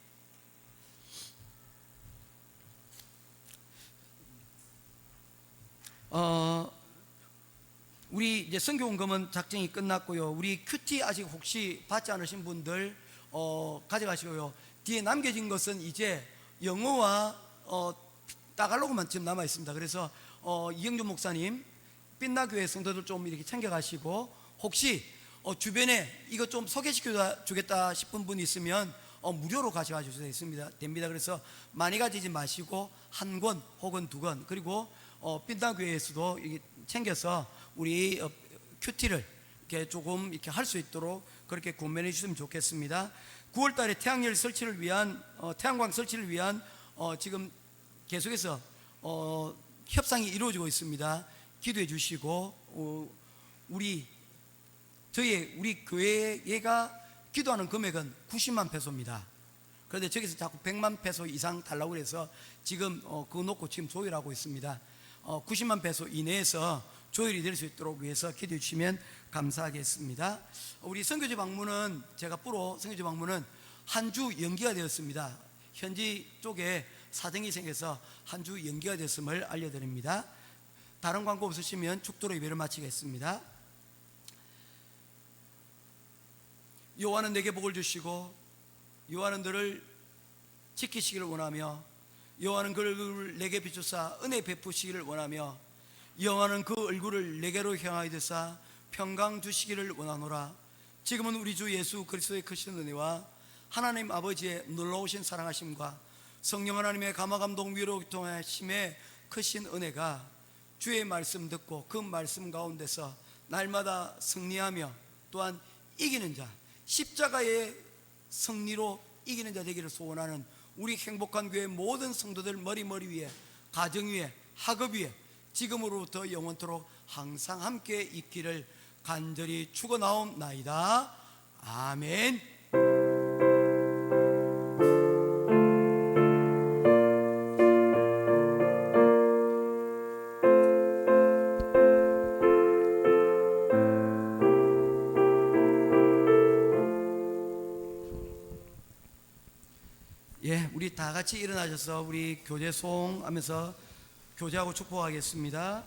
우리 이제 선교원금은 작정이 끝났고요. 우리 큐티 아직 혹시 받지 않으신 분들 가져가시고요. 뒤에 남겨진 것은 이제 영어와 따갈로그만 지금 남아 있습니다. 그래서 이영준 목사님 빛나교회 성도들 좀 이렇게 챙겨가시고, 혹시 주변에 이거 좀 소개시켜 주겠다 싶은 분이 있으면 무료로 가져가 주셔도 됩니다. 그래서 많이 가지지 마시고 한 권 혹은 두 권, 그리고 빛나교회에서도 이렇게 챙겨서 우리 큐티를 이렇게 조금 이렇게 할 수 있도록 그렇게 구매해 주시면 좋겠습니다. 9월달에 태양열 설치를 위한 태양광 설치를 위한 지금 계속해서 협상이 이루어지고 있습니다. 기도해 주시고, 우리 교회가 기도하는 금액은 90만 페소입니다. 그런데 저기서 자꾸 100만 페소 이상 달라고 해서 지금 그거 놓고 지금 조율하고 있습니다. 90만 페소 이내에서 조율이 될 수 있도록 위해서 기도해 주시면 감사하겠습니다. 우리 선교지 방문은 제가 선교지 방문은 한 주 연기가 되었습니다. 현지 쪽에 사정이 생겨서 한 주 연기가 됐음을 알려드립니다. 다른 광고 없으시면 축도로 예배를 마치겠습니다. 여호와는 내게 복을 주시고 여호와는 너를 지키시기를 원하며 여호와는 그 얼굴을 내게 비추사 은혜 베푸시기를 원하며 여호와는 그 얼굴을 내게로 향하여 드사 평강 주시기를 원하노라. 지금은 우리 주 예수 그리스도의 크신 은혜와 하나님 아버지의 놀라우신 사랑하심과 성령 하나님의 감화감동 위로 통하심의 크신 은혜가 주의 말씀 듣고 그 말씀 가운데서 날마다 승리하며 또한 이기는 자, 십자가의 승리로 이기는 자 되기를 소원하는 우리 행복한 교회 모든 성도들 머리 위에, 가정 위에, 학업 위에 지금으로부터 영원토록 항상 함께 있기를 간절히 축원하옵나이다. 아멘. 예, 우리 다 같이 일어나셔서 우리 교제 소홍하면서 교제하고 축복하겠습니다.